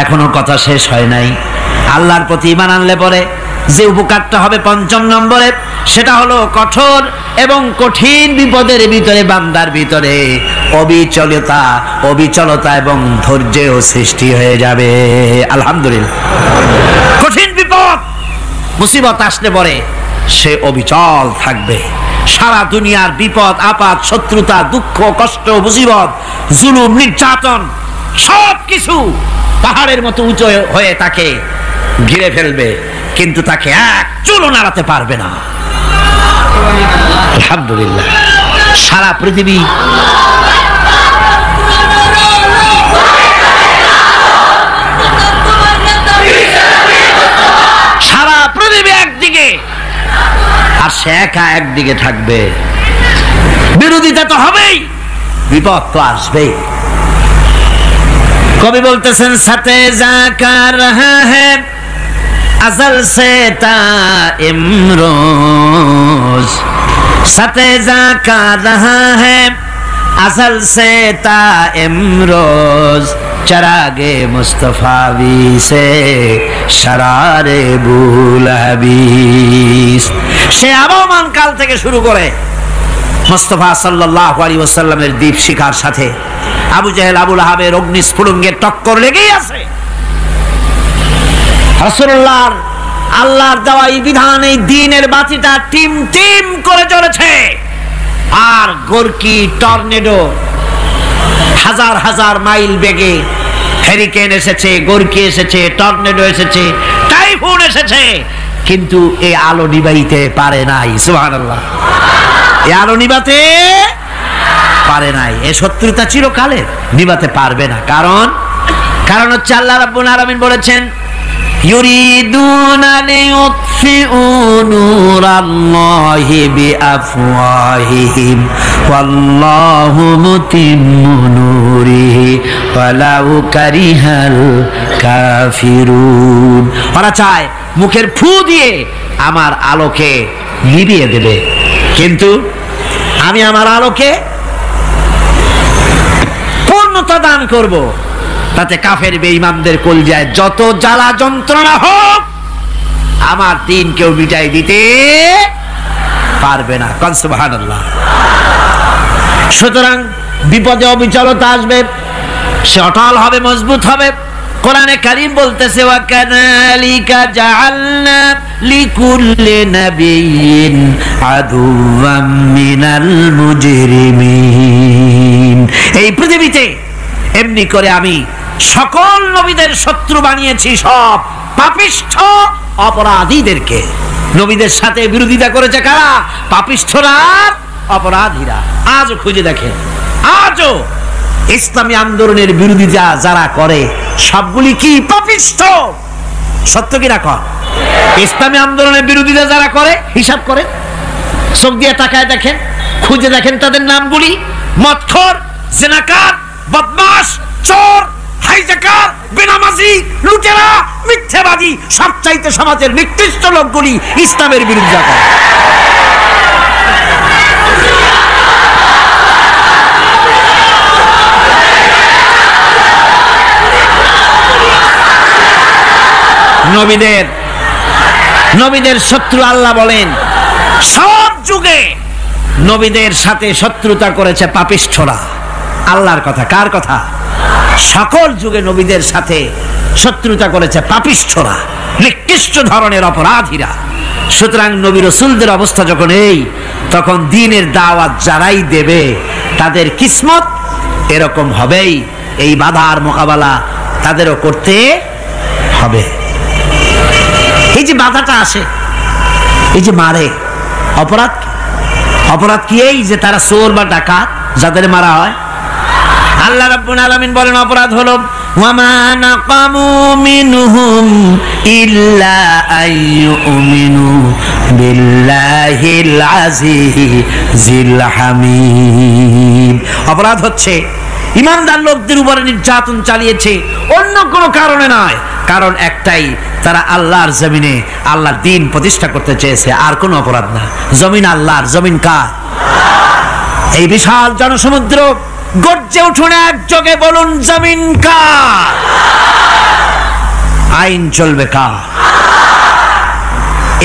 [SPEAKER 1] এখনো কথা শেষ হয় নাই। আল্লাহর প্রতি ঈমান আনলে পরে যে উপকারটা হবে পঞ্চম নম্বরে, সেটা হলো কঠোর এবং কঠিন বিপদের ভিতরে বান্দার ভিতরে অবিচলতা এবং ধৈর্যের সৃষ্টি হয়ে যাবে। আলহামদুলিল্লাহ। কঠিন বিপদ মুসিবত আসলে পরে সে অবিচল থাকবে। সারা দুনিয়ার বিপদ আপদ, শত্রুতা, দুঃখ, কষ্ট, মুসিবত, জুলুম, নির্যাতন সবকিছু পাহাড়ের মতো উঁচু হয়ে তাকে ঘিরে ফেলবে, কিন্তু তাকে এক চুলও নাড়াতে পারবে না। আলহামদুলিল্লাহ। সারা পৃথিবী একদিকে আর সে একা একদিকে থাকবে। বিরোধিতা তো হবেই, বিপদ তো আসবেই। কবি বলতেছেন, সাথে জাকা রহা হ্যায় अज़ल से ता इमरोज, सतेजा का रहा है अज़ल से ता इमरोज, चरागे मुस्तफावी से शरारे बुलहबीस। সে আবহমান কাল থেকে শুরু করে মুস্তাফা সাল্লাল্লাহু আলাইহি ওয়াসাল্লামের দীপ শিখার সাথে আবু জাহেল, আবু লাহাবের অগ্নিস্ফুলিঙ্গের টক্কর লেগেই আছে। রাসূলুল্লাহর আল্লাহর দেওয়া এই বিধান, এই দ্বীনের বাতিটা টিম টিম করে চলেছে। আর গোরকি টর্নেডো হাজার হাজার মাইল বেগে, হেরিকেন এসেছে, গোরকি এসেছে, টর্নেডো এসেছে, টাইফুন এসেছে, কিন্তু এই আলো নিবাইতে পারে নাই। সুবহানাল্লাহ। এই আলো নিবাতে পারে নাই। এই শত্রুতা চিরকালের, নিবাতে পারবে না। কারণ হচ্ছে আল্লাহ রাব্বুল আলামিন বলেছেন, يريدون ليطفئوا نور الله بأفواههم والله متم نوره ولو كره الكافرون। ওরা চায় মুখের ফু দিয়ে আমার আলোকে নিভিয়ে দেবে, কিন্তু আমি আমার আলোকে পূর্ণতা দান করব, তাতে কাফের বেঈমানদের কলজায় যত জ্বালা যন্ত্রণা হোক আমার দ্বীন কেউ মিটাই দিতে পারবে না। সুবহানাল্লাহ। সুতরাং বিপদে অবিচলতা আসবে, সে অটল হবে, মজবুত হবে। কোরআনে কারীম বলতেছে, ওয়া কাযালিকা জাআলনা লিকুল্লি নাবিয়্যিন আদুওয়াম মিনাল মুজরিমিন। এই পৃথিবীতে এমনি করে আমি সকল নবীদের শত্রু বানিয়েছি, সব পাপিষ্ঠ অপরাধীদেরকে। নবীদের সাথে বিরোধিতা করেছে কারা? পাপিষ্ঠরা, অপরাধীরা। আজও খুঁজে দেখেন, আজও ইসলামী আন্দোলনের বিরোধিতা যারা করে সবগুলি কি পাপিষ্ঠ? সত্য কি না কর? ইসলামী আন্দোলনের বিরোধিতা যারা করে হিসাব করে চোখ দিয়ে তাকায় দেখেন, খুঁজে দেখেন তাদের নামগুলি। মদখোর, জিনাকার, বদমাশ, চোর, হাইজাকার, বেনামাজি, লুটেরা, মিথ্যাবাদী, সবচাইতে সমাজের নিকৃষ্ট লোকগুলি ইসলামের বিরুদ্ধে করে। নবীদের শত্রু আল্লাহ বলেন, সব যুগে নবীদের সাথে শত্রুতা করেছে পাপিষ্ঠরা। আল্লাহর কথা। কার কথা? সকল যুগে নবীদের সাথে শত্রুতা করেছে পাপিষ্ঠরা, নিকৃষ্ট ধরনের অপরাধীরা। সুতরাং নবী রাসূলদের অবস্থা যখন এই, তখন দ্বীনের দাওয়াত যারাই দেবে তাদের কিসমত এরকম হবেই। এই বাধার মোকাবেলা তাদেরও করতে হবে। এই যে বাধাটা আসে, এই যে মারে, অপরাধ কি? এই যে তারা চোর বা ডাকাত যাদের মারা হয়। আল্লাহ রাব্বুল আলামিন বলেন অপরাধ হলো ওয়ামা নাকামু মিনহুম ইল্লা আইয়ুমিনু বিল্লাহিল আজিজিল হামিদ। অপরাধ হচ্ছে ঈমানদার লোকদের উপরে নির্যাতন চালিয়েছে, অন্য কোনো কারণে নয়। কারণ একটাই, তারা আল্লাহর জমিনে আল্লাহর দ্বীন প্রতিষ্ঠা করতে চেয়েছে, আর কোনো অপরাধ না। জমিন আল্লাহর, জমিন কার? এই বিশাল জনসমুদ্র গর্জে উঠুন একযোগে, বলুন জমিন কার? আইন চলবে কার?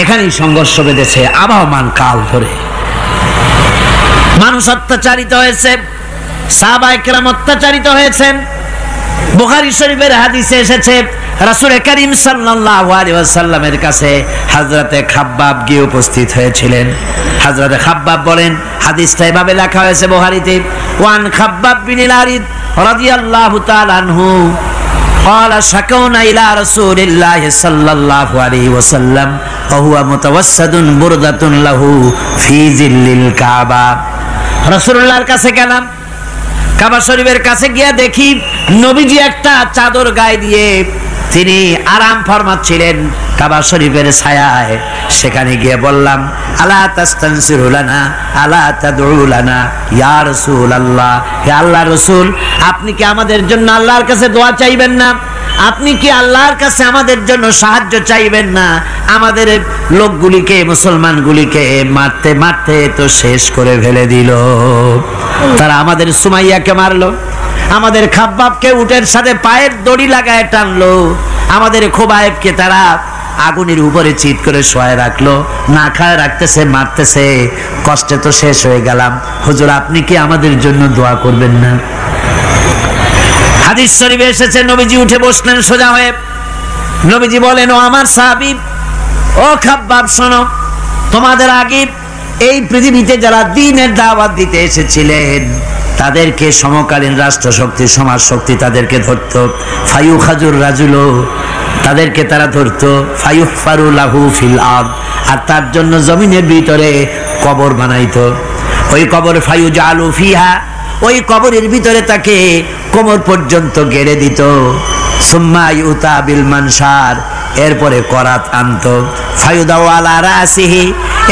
[SPEAKER 1] এখানেই সংঘর্ষ বেঁধেছে আবহমান কাল ধরে। মানুষ অত্যাচারিত হয়েছে, সাহাবায়ে কেরাম অত্যাচারিত হয়েছেন। বুখারী শরীফের হাদিসে এসেছে রাসূল করিম সাল্লাল্লাহু আলাইহি ওয়াসাল্লামের কাছে হযরতে খাব্বাব গিয়ে উপস্থিত হয়েছিলেন। হযরতে খাব্বাব বলেন, হাদিসটা এভাবে লেখা হয়েছে বুখারীতে, ওয়ান খাব্বাব বিন আরিদ রাদিয়াল্লাহু তাআলা আনহু قال شكونا إلى رسول الله صلى الله عليه وسلم وهو متوسد بردة له في ظل الكعبة। রাসূলুল্লাহর কাছে গেলাম, কাবা শরীফের কাছে গিয়ে দেখি নবীজি একটা চাদর গায়ে দিয়ে তিনি আরাম ফরমাচ্ছিলেন কাবা শরীফের ছায়ায়। সেখানে গিয়ে বললাম, আলা তাস্তানসিরু লানা আলা তাদউ লানা ইয়া রাসূলুল্লাহ, হে আল্লাহর রাসূল, আপনি কি আমাদের জন্য আল্লাহর কাছে দোয়া চাইবেন না? আপনি কি আল্লাহর কাছে আমাদের জন্য সাহায্য চাইবেন না? আমাদের লোকগুলিকে, মুসলমানগুলিকে মারতে মারতে তো শেষ করে ফেলে দিল। তারা আমাদের সুমাইয়াকে মারলো, আমাদের খাব্বাবকে উটের সাথে পায়ের দড়ি লাগায় টানলো, আমাদের খোবায়েবকে তারা আগুনের উপরে চিৎ করে শোয়ায় রাখলো, না খায় রাখতেছে, মারতেছে। কষ্টে তো শেষ হয়ে গেলাম, হুজুর আপনি কি আমাদের জন্য দোয়া করবেন না? হাদিস শরীফে এসেছে, নবীজি উঠে বসলেন সোজা হয়ে। নবীজি বলেন, ও আমার সাহাবী, ও খাব্বাব শোনো, তোমাদের আগে এই পৃথিবীতে যারা দ্বীনের দাওয়াত দিতে এসেছিলেন তাদেরকে সমকালীন রাষ্ট্রশক্তি, সমাজ শক্তি তাদেরকে ধরত। ফায়ুখাজুর রাজুলো, তাদেরকে তারা ধরত। ফায়ুহফারু লাহু ফিল আরদ, আর তার জন্য জমিনের ভিতরে কবর বানাইতো। ওই কবর ফায়ুজালু ফিহা, ওই কবরের ভিতরে তাকে কোমর পর্যন্ত গেড়ে দিত। সুম্মা ইউতা বিল মানশার, এরপরে করাত আনতো। ফায়ুদাউ আলা রাসিহি,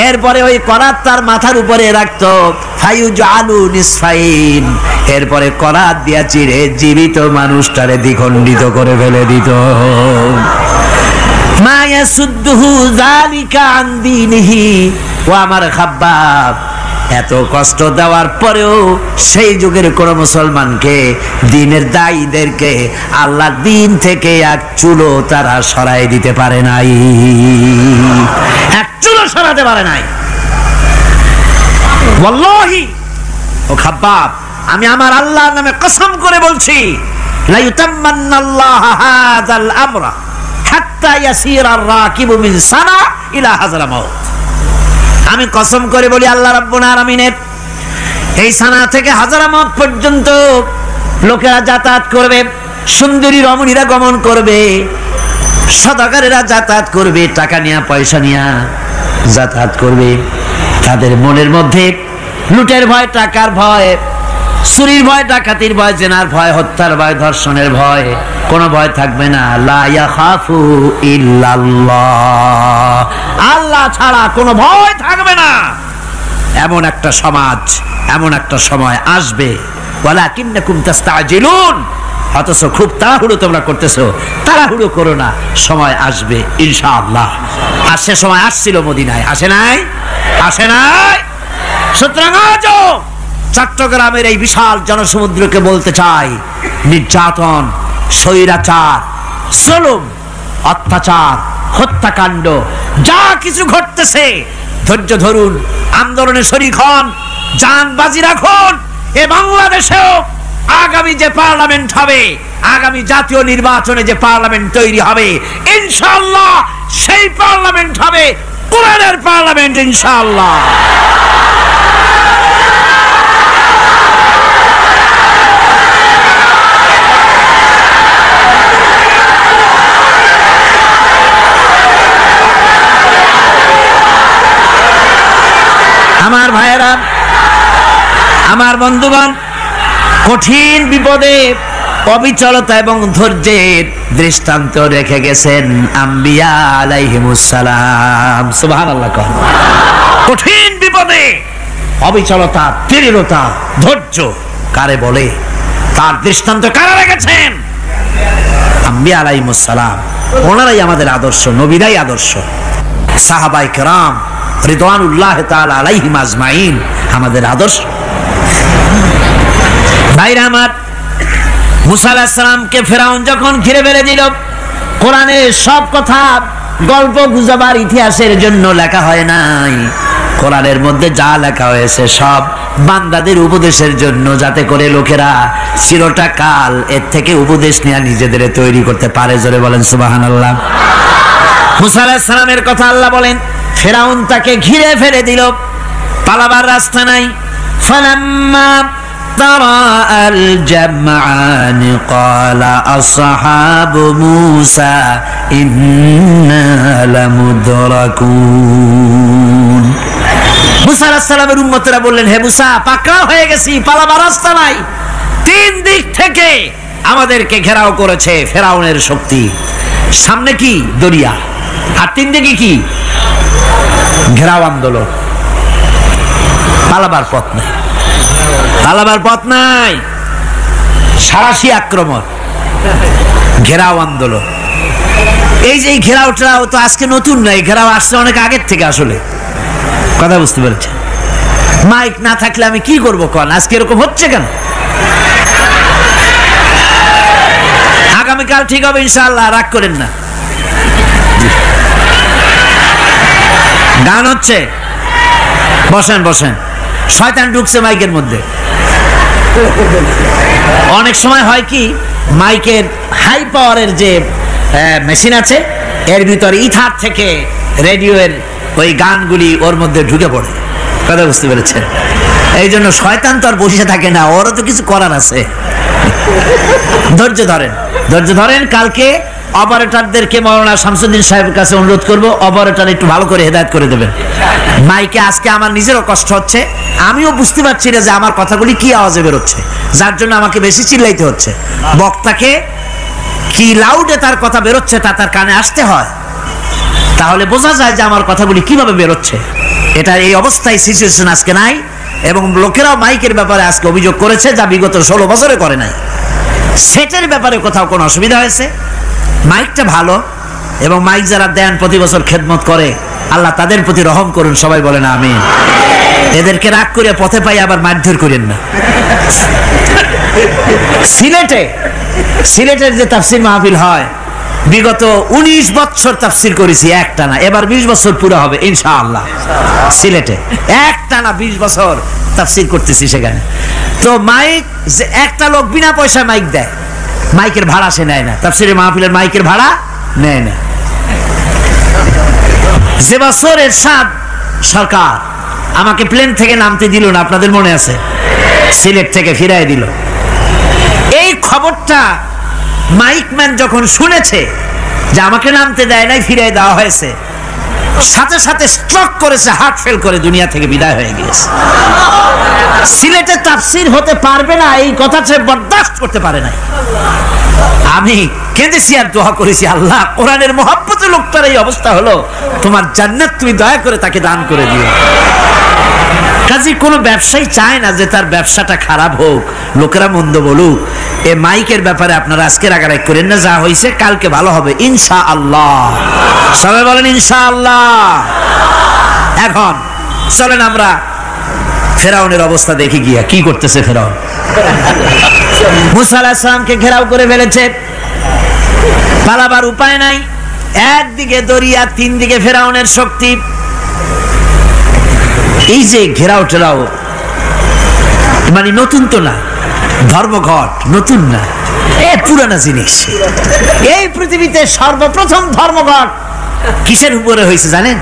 [SPEAKER 1] এরপরে ওই করাত তার মাথার উপরে রাখতো। ফায়ুজালু নিসফাইন, এরপরে করাত দিয়া চিরে জীবিত মানুষটারে দ্বিখণ্ডিত করে ফেলে দিত। মা ইয়াসুদ্দুহু যালিকা আন দীনিহি, ও আমার খাব্বাব, এত কষ্ট দেওয়ার পরেও সেই যুগের কোন মুসলমানকে, দ্বীনের দায়ীদেরকে আল্লাহর দ্বীন থেকে এক চুলো তারা সরাই দিতে পারে নাই, এক চুলো সরাতে পারে নাই। ওয়াল্লাহি, ও খাব্বাব, আমি আমার আল্লাহর নামে কসম করে বলছি, লা ইউতাম্মান্নাল্লাহু হাযাল আমরা হাত্তা ইয়াসিরার রাকিবু মিন সানা ইলা হাযরামাউত। আমি কসম করে বলি, আল্লাহ রাব্বুল আলামিনের এই সানা থেকে হাজারামাউত পর্যন্ত লোকেরা যাতায়াত করবে, সুন্দরী রমণীরা গমন করবে, সদাগরেরা যাতায়াত করবে, টাকা নিয়া পয়সা নিয়া যাতায়াত করবে। তাদের মনের মধ্যে লুটের ভয়, টাকার ভয়, চুরির ভয়, ডাকাতির ভয়, জেনার ভয়, হত্যার ভয়, ধর্ষণের ভয়, কোনো ভয় থাকবে না। লা ইয়াখাফু ইল্লাল্লাহ, আল্লাহ ছাড়া কোনো ভয় থাকবে না। এমন একটা সমাজ, এমন একটা সময় আসবে। ওয়ালাকিন্নাকুম তাস্তাজিলুন, অথচ খুব তাড়াহুড়ো তোমরা করতেছো। তাড়াহুড়ো করো না, সময় আসবে ইনশাআল্লাহ। আর সে সময় আসছিল মদিনায়, আসে নাই? আসে নাই? সুতরাং আজও চট্টগ্রামের এই বিশাল জনসমুদ্রকে বলতে চাই, নির্যাতন, স্বৈরাচার, জুলুম, অত্যাচার, হত্যাকাণ্ড যা কিছু ঘটতেছে, ধৈর্য ধরুন, আন্দোলনে শরীক হন, জান বাজি রাখুন। এ বাংলাদেশেও আগামী যে পার্লামেন্ট হবে, আগামী জাতীয় নির্বাচনে যে পার্লামেন্ট তৈরি হবে, ইনশাআল্লাহ সেই পার্লামেন্ট হবে কোরআনের পার্লামেন্ট ইনশাআল্লাহ। আমার ভাইয়েরা, আমার বন্ধুগণ, কঠিন বিপদে অবিচলতা এবং ধৈর্যের দৃষ্টান্ত রেখে গেছেন আম্বিয়া আলাইহিমুস সালাম। সুবহানাল্লাহ। কঠিন বিপদে অবিচলতা, দৃঢ়তা, ধৈর্য কারে বলে, তার দৃষ্টান্ত কারা রেখেছেন? আম্বিয়া আলাইহিমুস সালাম। ওনারাই আমাদের আদর্শ, নবীরাই আদর্শ। সাহাবায়ে কেরাম রিদওয়ানুল্লাহ তাআলা আলাইহিম আজমাইন আমাদের আদর্শ। ভাইরা আমার, মুসা আলাইহিস সালামকে ফেরাউন যখন ঘিরে ফেলে দিল, কোরআনের সব কথা গল্প গুজবার ইতিহাসের জন্য লেখা হয় নাই। কোরআনের মধ্যে যা লেখা হয়েছে সব বান্দাদের উপদেশের জন্য, যাতে করে লোকেরা চিরটা কাল এর থেকে উপদেশ নিয়ে নিজেদের তৈরি করতে পারে। জোরে বলেন সুবহানাল্লাহ। মুসা আলাইহিস সালামের কথা আল্লাহ বলেন, ফেরাউন তাকে ঘিরে ফেলে দিল, পালাবার রাস্তা নাই। ফালাম্মা তারা আল জামআন ক্বালা আসহাবু মূসা ইন্না লামুদরাকুন। মুসা আলাইহিস সালামের উম্মতরা বললেন, হে মুসা, পাকড়াও হয়ে গেছি, পালাবার রাস্তা নাই। তিন দিক থেকে আমাদেরকে ঘেরাও করেছে ফেরাউনের শক্তি। সামনে কি? দরিয়া, আর তিন দিকে কি? ঘেরাও আন্দোলন। পালাবার পথ নাই, পালাবার পথ নাই। সারাশি আক্রমণ, ঘেরাও আন্দোলন। এই যে ঘেরাওটাও তো আজকে নতুন নয়, ঘেরাও আসছে অনেক আগের থেকে। আসলে কথা বুঝতে পেরেছেন? মাইক না থাকলে আমি কি করবো কোন? আজকে এরকম হচ্ছে কেন? আগামীকাল ঠিক হবে ইনশাআল্লাহ, রাগ করেন না। গান হচ্ছে, বসেন বসেন। শয়তান ঢুকছে মাইকের মধ্যে। অনেক সময় হয় কি, মাইকের হাই পাওয়ারের যে মেশিন আছে, এর ভিতরে ইথার থেকে রেডিওর ওই গানগুলি ওর মধ্যে ঢুকে পড়ে। কথা বুঝতে পেরেছেন? এই জন্য শয়তান তো আর বসে থাকে না, ওরও তো কিছু করার আছে। ধৈর্য ধরেন, ধৈর্য ধরেন। কালকে অপারেটরদেরকে মাওলানা শামসুদ্দিন সাহেবের কাছে অনুরোধ করব, অপারেটর একটু ভালো করে হেদায়েত করে দেবেন। মাইকে আজকে আমার নিজেরও কষ্ট হচ্ছে, আমিও বুঝতে পারছি না যে আমার কথাগুলি কি আওয়াজে বেরোচ্ছে, যার জন্য আমাকে বেশি চিল্লাইতে হচ্ছে। বক্তাকে কি লাউডে তার কথা বেরোচ্ছে তা তার কানে আসতে হয়, তাহলে বোঝা যায় যে আমার কথাগুলি কিভাবে বেরোচ্ছে। এটা এই অবস্থায় সিচুয়েশন আজকে নাই, এবং লোকেরাও মাইকের ব্যাপারে আজকে অভিযোগ করেছে, যা বিগত 16 বছরে করে নাই। সেটের ব্যাপারে কোথাও কোনো অসুবিধা হয়েছে? মাইকটা ভালো, এবং মাইক যারা দেন প্রতি বছর খেদমত করে, আল্লাহ তাদের প্রতি রহম করুন। সবাই বলেন আমিন। এদেরকে রাগ করে পথে পাই আবার মারধর করেন না। সিলেটের যে তাফসির মাহফিল হয়, বিগত 19 বছর তাফসির করেছি একটানা, এবার 20 বছর পুরো হবে ইনশাআল্লাহ। সিলেটে একটানা 20 বছর তাফসির করতেছি সেখানে। তো মাইক, যে একটা লোক বিনা পয়সায় মাইক দেয়, মাইকের ভাড়া সে নেয় না। তাফসিরের মাহফিলের মাইকের ভাড়া নেয় না। যে বছর এরশাদ সরকার আমাকে প্লেন থেকে নামতে দিল না, আপনাদের মনে আছে? সিলেট থেকে ফিরাই দিল। এই খবরটা মাইকম্যান যখন শুনেছে যে আমাকে নামতে দেয় নাই, ফিরাই দেওয়া হয়েছে, সাথে সাথে স্ট্রোক করেছে, হার্ট ফেল করে দুনিয়া থেকে বিদায় হয়ে গিয়েছে। সিলেটে তাফসির হতে পারবে না এই কথা সে বরদাস্ত করতে পারে না। আমি কেঁদেছি আর দোয়া করেছি, আল্লাহ, কোরআনের মহব্বতে লোকটার এই অবস্থা হলো, তোমার জান্নাত তুমি দয়া করে তাকে দান করে দিও। কাজে কোনো ব্যবসায়ী চায় না যে তার ব্যবসাটা খারাপ হোক, লোকেরা মন্দ বলুক। এ মাইকের ব্যাপারে আপনারা আজকে রাগারাগ করেন না, যা হয়েছে কালকে ভালো হবে ইনশাআল্লাহ। সবাই বলেন ইনশাআল্লাহ। এখন চলেন আমরা ফেরাউনের অবস্থা দেখি গিয়া কি করতেছে ফেরাউন। মুসা আলাইহিস সালামকে ঘেরাও করে ফেলেছে, পালাবার উপায় নাই। একদিকে দরিয়া, তিন দিকে ফেরাউনের শক্তি। এই যে ঘেরাও টেরাও মানে নতুন তো না, ধর্মঘট নতুন না, পুরানা জিনিস। এই পৃথিবীতে সর্বপ্রথম ধর্মঘট কিসের উপরে হয়েছে জানেন?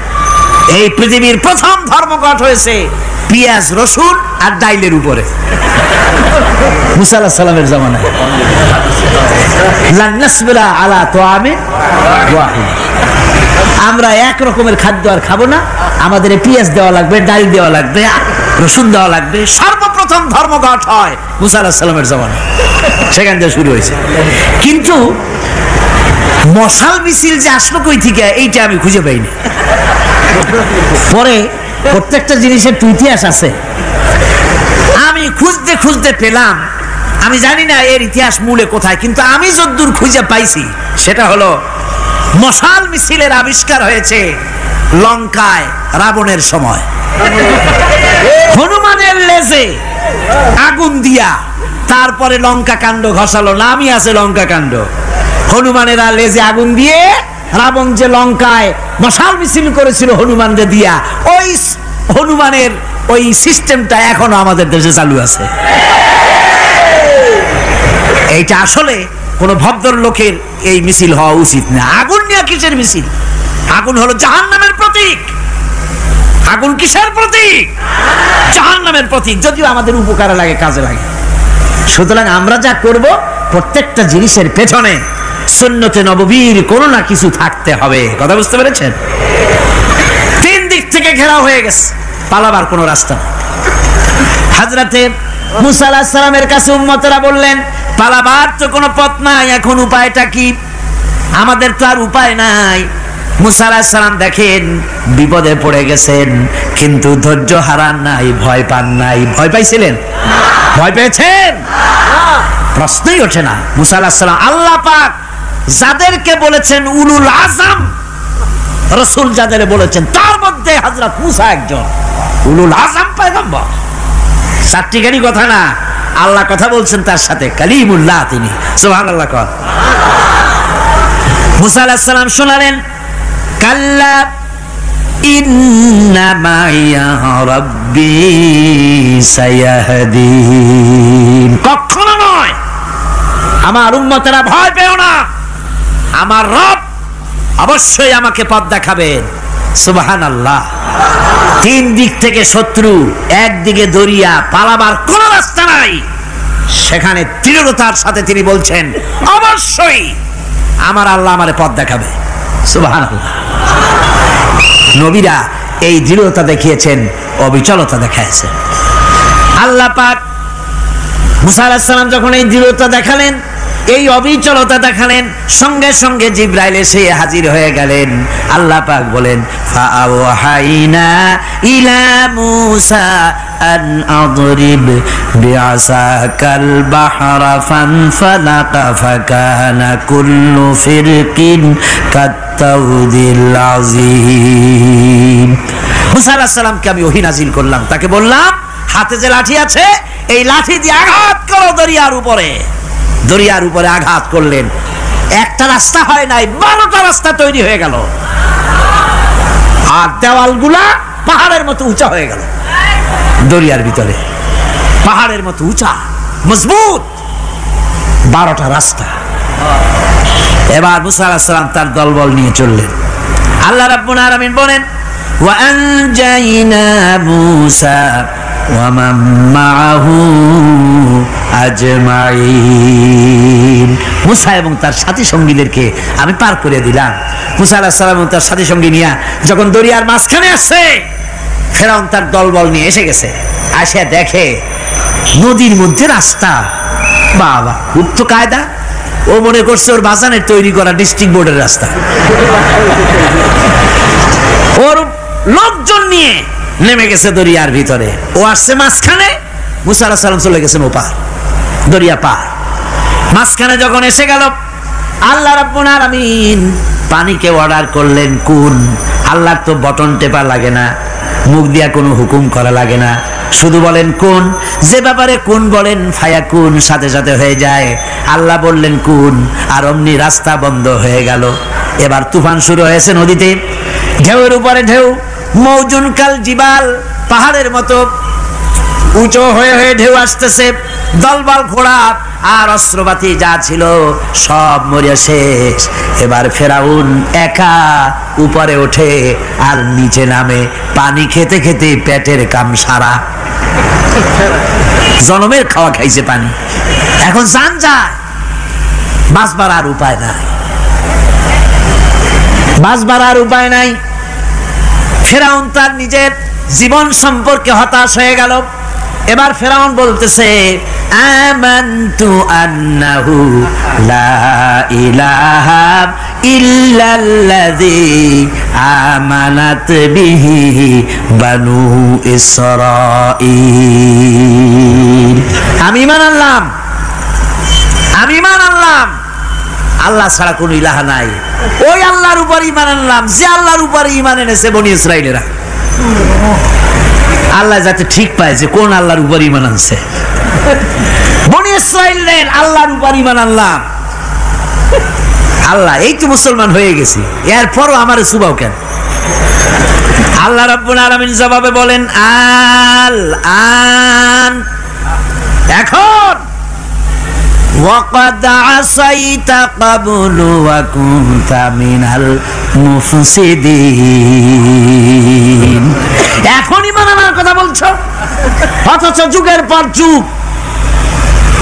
[SPEAKER 1] এই পৃথিবীর প্রথম ধর্মঘট হয়েছে পেঁয়াজ, রসুন আর ডাইলের উপরে। মুসা আলাইহিস সালামের জামানায় লান নাসবিরা আলা তাআমিন ওয়াহিদ, আমরা এক রকমের খাদ্য আর খাবো না, আমাদের পেঁয়াজ দেওয়া লাগবে, ডাল দেওয়া লাগবে, রসুন দেওয়া লাগবে। সর্বপ্রথম ধর্মঘট হয় মুসা আলাইহিস সালামের জামানায়, সেখান থেকে শুরু হয়েছে। কিন্তু মশাল মিছিল যে আসলো কই থেকে এইটা আমি খুঁজে পাইনি। পরে প্রত্যেকটা জিনিসের ইতিহাস আছে, আমি খুঁজতে খুঁজতে পেলাম। আমি জানি না এর ইতিহাস মূলে কোথায়, কিন্তু আমি যতদূর খুঁজে পাইছি সেটা হলো মশাল মিছিলের আবিষ্কার হয়েছে লঙ্কায় রাবণের সময়। হনুমানের লেজে আগুন দিয়া তারপরে লঙ্কা কাণ্ড ঘষালো, নামই আছে লঙ্কা কাণ্ড। হনুমানেরা লেজে আগুন দিয়ে রাবণ যে লঙ্কায় মশাল মিছিল করেছিল হনুমানদের দিয়া, ওই হনুমানের ওই সিস্টেমটা এখনো আমাদের দেশে চালু আছে। এইটা আসলে কোন ভদ্রলোকের এই মিছিল হওয়া উচিত না। আগুন নিয়ে কিসের মিছিল? আগুন হলো জাহান্নামের প্রতীক। আগুন কিসের প্রতীক? জাহান্নামের প্রতীক। যদিও আমাদের উপকারে লাগে, কাজে লাগে। সুতরাং আমরা যা করব প্রত্যেকটা জিনিসের পেছনে সুন্নতে নববীর কোনো না কিছু থাকতে হবে। কথা বুঝতে পেরেছেন? তিন দিক থেকে ঘেরাও হয়ে গেছে, পালাবার কোনো রাস্তা নেই। হযরতে মুসা আলাইহিস সালামের কাছে উম্মতেরা বললেন, পালাবার তো কোনো পথ নাই, এখন উপায়টা কি? আমাদের তো আর উপায় নাই। মুসা আলাইহিস সালাম দেখেন বিপদে পড়ে গেছেন, কিন্তু ধৈর্য হারান নাই, ভয় পান নাই। ভয় পাইছিলেন? ভয় পেয়েছেন? প্রশ্নই ওঠে না। মুসা আলাইহিস সালাম আল্লাহ পাক যাদেরকে বলেছেন উলুল আজম রাসূল, যাদের বলেছেন তার মধ্যে হযরত মুসা একজন উলুল আজম পয়গম্বর। সাত্রিকানি কথা না, আল্লাহ কথা বলছেন তার সাথে, কালিমুল্লাহ তিনি। সুবহানাল্লাহ। কর মুসা আলাইহিস সালাম শোনালেন, কাল্লা ইন্না মাইয়া রাব্বি সায়াহদিন। কখনো নয়, আমার উম্মতেরা ভয় পেও না, আমার রব অবশ্যই আমাকে পথ দেখাবেন। সুবহানাল্লাহ। তিন দিক থেকে শত্রু, একদিকে দরিয়া, পালাবার কোন রাস্তা নাই। সেখানে দৃঢ়তার সাথে তিনি বলছেন, অবশ্যই আমার আল্লাহ আমারে পথ দেখাবে। সুবহানাল্লাহ। নবীরা এই দৃঢ়তা দেখিয়েছেন, অবিচলতা দেখাইছেন। আল্লাহ পাক মুসা আলাইহিস সালাম যখন এই দৃঢ়তা দেখালেন, এই অবিচলতা দেখালেন, সঙ্গে সঙ্গে জিবরাইল এসে হাজির হয়ে গেলেন। আল্লাহ পাক বলেন, ফাআওহাইনা ইলা মুসা আন আদরিব বিআসাকাল বাহরা ফানফালাকা ফাকানা কুল্লু ফিরকিন কাত্তাউদিল আযীম। মুসা আলাইহিস সালামকে আমি ওহী নাযিল করলাম, তাকে বললাম হাতে যে লাঠি আছে এই লাঠি দিয়ে আঘাত করো দরিয়ার উপরে। দরিয়ার উপরে আঘাত করলেন, একটা রাস্তা হয় নাই, 12টা রাস্তা তৈরি হয়ে গেল। আর দেওয়ালগুলা পাহাড়ের মতো উঁচা হয়ে গেল। দরিয়ার ভিতরে পাহাড়ের মতো উঁচা মজবুত 12টা রাস্তা। এবার মুসা আলাইহিস সালাম তার দলবল নিয়ে চললেন। আল্লাহ রাব্বুল আলামিন বলেন, ওয়া আনজাইনা মুসা ওয়া মান মাআহু আজমাইন। মুসা এবং তার সাথী সঙ্গীদেরকে আমি পার করে দিলাম। মুসা আলাইহিস সালাম এবং তার সাথী সঙ্গী নিয়ে যখন দরিয়ার মাঝখানে আসছে, ফেরাউন তার দলবল নিয়ে এসে গেছে। আসে দেখে নদীর মধ্যে রাস্তা। বাবা, খুব তো কায়দা। ও মনে করছে ওর বাজানের তৈরি করা ডিস্ট্রিক্ট বোর্ডের রাস্তা। ওর লোকজন নিয়ে নেমে গেছে দরিয়ার ভিতরে। ও আসছে মাঝখানে, মুসা আলাইহিস সালাম চলে গেছেন ওপার, দরিয়া পার। মাঝখানে যখন এসে গেল, আল্লাহ রাব্বুল আলামিন পানিকে অর্ডার করলেন কুন। আল্লাহর তো বটন টেপা লাগে না, মুখ দিয়া কোনো হুকুম করা লাগে না, শুধু বলেন কুন। যে ব্যাপারে কুন বলেন ফায়াকুন, সাথে সাথে হয়ে যায়। আল্লাহ বললেন কুন, আর অমনি রাস্তা বন্ধ হয়ে গেল। এবার তুফান শুরু হয়েছে নদীতে, ঢেউয়ের উপরে ঢেউ, মৌজুন কাল জিবাল, পাহাড়ের মতো উঁচু হয়ে হয়ে ঢেউ আসতেছে। দলবল ঘোড়া আর অস্ত্রপাতি যা ছিল সব মরিয়া শেষ। এবার ফেরাউন একা উপরে ওঠে আর নিচে নামে, পানি খেতে খেতে পেটের কাম সারা, জনমের খাওয়া খাইছে পানি, এখন জান যায়, বাঁচবার আর উপায় নাই, বাঁচবার আর উপায় নাই। ফেরাউন তার নিজের জীবন সম্পর্কে হতাশ হয়ে গেল। এবার ফেরাউন বলতেছে, আমানতু আন্নাহু লা ইলাহা ইল্লাল্লাযী আমানাত বিহি বানু ইসরাঈল। আমি ঈমান আনলাম, আমি ঈমান আনলাম আল্লাহ ছাড়া কোনো ইলাহা নাই, ওই আল্লাহর উপর ঈমান আনলাম যে আল্লাহর উপর ঈমান এনেছে বনি ইসরাঈলেরা। আল্লাহ যাতে ঠিক পায় যে কোন আল্লাহর উপর ঈমান আনছে, বনি ইসরাঈলের আল্লাহর উপর ঈমান আনলাম। আল্লাহ এই তো মুসলমান হয়ে গেছি, এরপরও আমারে সুবাও কেন? আল্লাহ রাব্বুল আলামিন জবাবে বলেন, আল আন, এখন ওয়াকাদ আসাইতা ক্বাবলু ওয়া কুনতা মিনাল মুফসিদিন। এখন ঈমান আনার কথা বলছো, অথচ যুগের পর যুগ,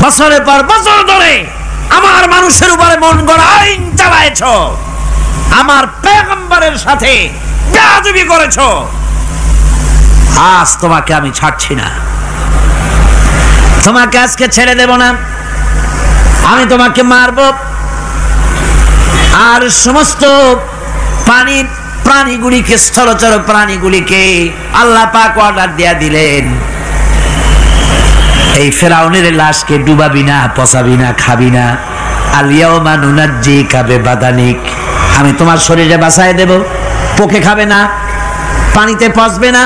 [SPEAKER 1] বছরের পর বছর ধরে আমার মানুষের উপরে মন গড়া আইন চালায়েছো, আমার পয়গম্বরের সাথে বেয়াদবি করেছো। আজ তোমাকে আমি ছাড়ছি না, তোমাকে আজকে ছেড়ে দেব না, আমি তোমাকে মারব। আর সমস্ত প্রাণীগুলিকে, স্থলচর প্রাণীগুলিকে আল্লাহ পাক অর্ডার দিয়া দিলেন, এই ফেরাউনের লাশকে ডুবাবি না, পচাবি না, খাবি না। আলিয়াউমা নুনাজ্জিকা বিবাদানিক, আমি তোমার শরীরে বাঁচায় দেব। পোকে খাবে না, পানিতে পচবে না,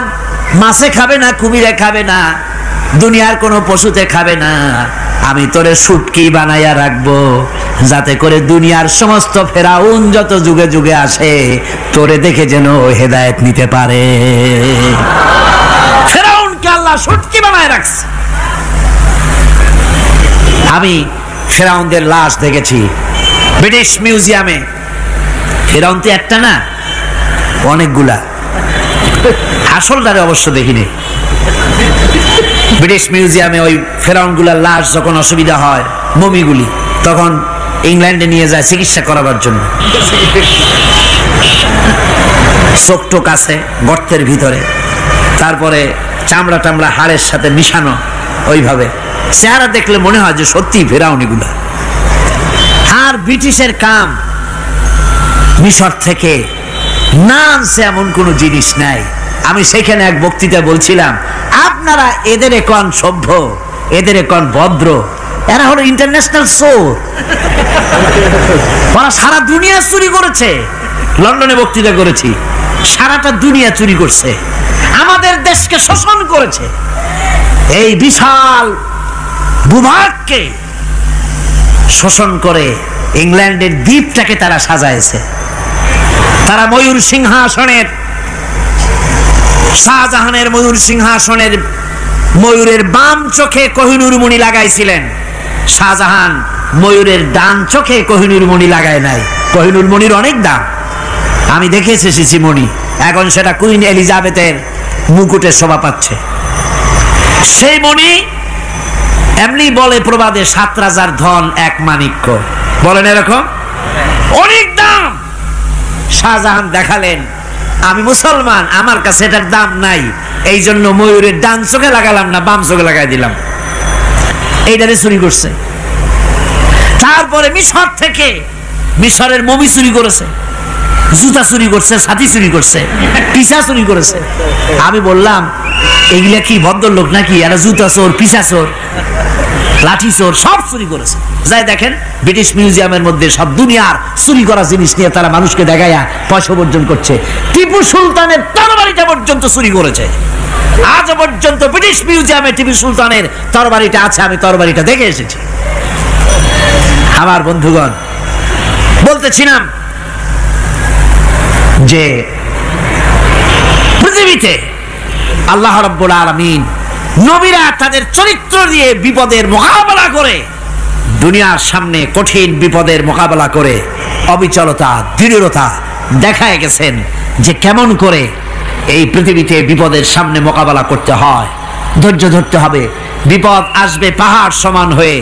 [SPEAKER 1] মাছে খাবে না, কুমিরে খাবে না, দুনিয়ার কোনো পশুতে খাবে না। আমি তোরে শুটকি বানাইয়া রাখবো, যাতে করে দুনিয়ার সমস্ত ফেরাউন যত যুগে যুগে আসে তোরে দেখে যেন হেদায়েত নিতে পারে। ফেরাউনকে আল্লাহ শুটকি বানায় রাখছে। আমি ফেরাউনদের লাশ দেখেছি ব্রিটিশ মিউজিয়ামে। ফেরাউন তো একটা না, অনেকগুলা, আসলটারে অবশ্য দেখিনি। ব্রিটিশ মিউজিয়ামে ওই ফেরাউনগুলার লাশ যখন অসুবিধা হয়, মমিগুলি, তখন ইংল্যান্ডে নিয়ে যায় চিকিৎসা করাবার জন্য। চোখ টোক আছে গর্তের ভিতরে, তারপরে চামড়া টামড়া হাড়ের সাথে মিশানো, ওইভাবে চেহারা দেখলে মনে হয় যে সত্যি ফেরাউনিগুলা। আর ব্রিটিশের কাম মিশর থেকে না আনছে এমন কোনো জিনিস নাই। আমি সেখানে এক বক্তৃতা বলছিলাম, আপনারা এদের এখন সভ্য, এদের এখন ভদ্র, এরা হলো ইন্টারন্যাশনাল চোর, ওরা সারা দুনিয়া চুরি করেছে। লন্ডনে বক্তৃতা করেছি, সারাটা দুনিয়া চুরি করছে, আমাদের দেশকে শোষণ করেছে। এই বিশাল ভূভাগকে শোষণ করে ইংল্যান্ডের দ্বীপটাকে তারা সাজাইছে। তারা ময়ূর সিংহাসনের, শাহজাহানের ময়ূর সিংহাসনের ময়ূরের বাম চোখে কোহিনূর মণি লাগাইছিলেন, শাহজাহান ময়ূরের ডান চোখে কোহিনূর মণি লাগায় নাই। কোহিনূর মণির অনেক দাম, আমি দেখে এসেছি মণি, এখন সেটা কুইন এলিজাবেথের মুকুটের শোভা পাচ্ছে। সেই মণি এমনি বলে প্রবাদে 7 রাজার ধন 1 মাণিক্য, বলেন এরকম, অনেক দাম। শাহজাহান দেখালেন, আমি মুসলমান, আমার কাছে এটার দাম নাই, এই জন্য ময়ূরের ডান চোখে লাগালাম না, বাম চোখে লাগাই দিলাম। এইটারে চুরি করছে। তারপরে মিশর থেকে, মিশরের মমি চুরি করেছে, জুতা চুরি করছে, ছাতি চুরি করছে, পিসা চুরি করেছে। আমি বললাম, এগুলা কি ভদ্রলোক নাকি? এরা জুতা চোর, পিসা চোর, লাঠি চোর, সব চুরি করেছে। যাই দেখেন ব্রিটিশ মিউজিয়ামের মধ্যে সব দুনিয়ার চুরি করা জিনিস নিয়ে তারা মানুষকে দেখাইয়া পয়সা অর্জন করছে। টিপু সুলতানের তরবারিটা পর্যন্ত চুরি করেছে। আজ পর্যন্ত ব্রিটিশ মিউজিয়ামে টিপু সুলতানের তরবারিটা আছে, আমি তরবারিটা দেখে এসেছি। আমার বন্ধুগণ, বলতেছিলাম যে পৃথিবীতে আল্লাহ রাব্বুল আলামিন নবীরা তাদের চরিত্র দিয়ে বিপদের মোকাবেলা করে, দুনিয়ার সামনে কঠিন বিপদের মোকাবেলা করে অবিচলতা, দৃঢ়তা দেখায় গেছেন যে কেমন করে এই পৃথিবীতে বিপদের সামনে মোকাবেলা করতে হয়। ধৈর্য ধরতে হবে, বিপদ আসবে পাহাড় সমান হয়ে,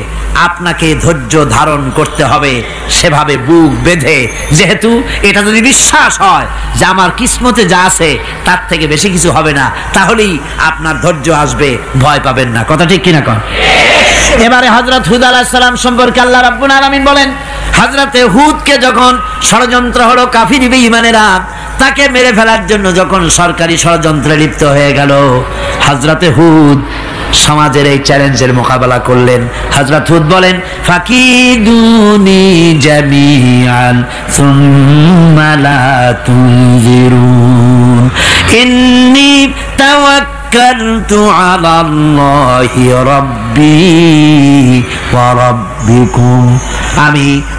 [SPEAKER 1] আপনাকে ধৈর্য ধারণ করতে হবে সেভাবে বুক বেঁধে। যেহেতু এটা যদি বিশ্বাস হয় যে আমার কিসমতে যা আছে তার থেকে বেশি কিছু হবে না, তাহলেই আপনার ধৈর্য আসবে, ভয় পাবেন না। কথা ঠিক কিনা কন? এবারে হযরত হুদ আলাইহিস সালাম সম্পর্কে আল্লাহ রাব্বুল আলামিন বলেন, হযরতে হুদকে যখন ষড়যন্ত্র হলো কাফির বেঈমানেরা তাকে মেরে ফেলার জন্য যখন সরকারি ষড়যন্ত্রে লিপ্ত হয়ে গেল, হযরতে হুদ সমাজের এই চ্যালেঞ্জের মোকাবেলা করলেন। হযরত হুদ বলেন, ফাকিদুনি জামিআন সুম্মা লা তুনজিরুন ইন্নী তাওয়াক্কালতু আলাল্লাহি রাব্বি ওয়া রাব্বিকুম।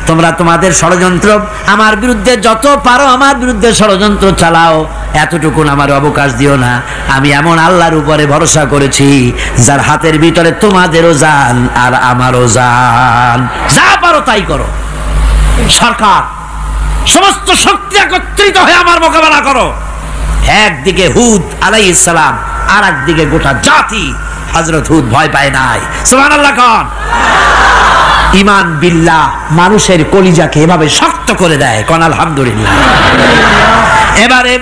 [SPEAKER 1] তোমরা তোমাদের ষড়যন্ত্র আমার বিরুদ্ধে যত পারো আমার বিরুদ্ধে ষড়যন্ত্র চালাও, এতটুকু আমার অবকাশ দিও না। আমি এমন আল্লাহর উপরে ভরসা করেছি যার হাতের ভিতরে তোমাদেরও জান আর আমারও জান। যা পারো তাই করো। সরকার সমস্ত শক্তি একত্রিত হয়ে আমার মোকাবেলা করো। একদিকে হুদ আলাইহিস সালাম, আর একদিকে গোটা জাতি। হযরত হুদ ভয় পায় নাই। সুবহানাল্লাহ কোন? ঈমান বিল্লাহ মানুষের কলিজাকে এভাবে শক্ত করে দেয়। কোন আলহামদুলিল্লাহ। এবারে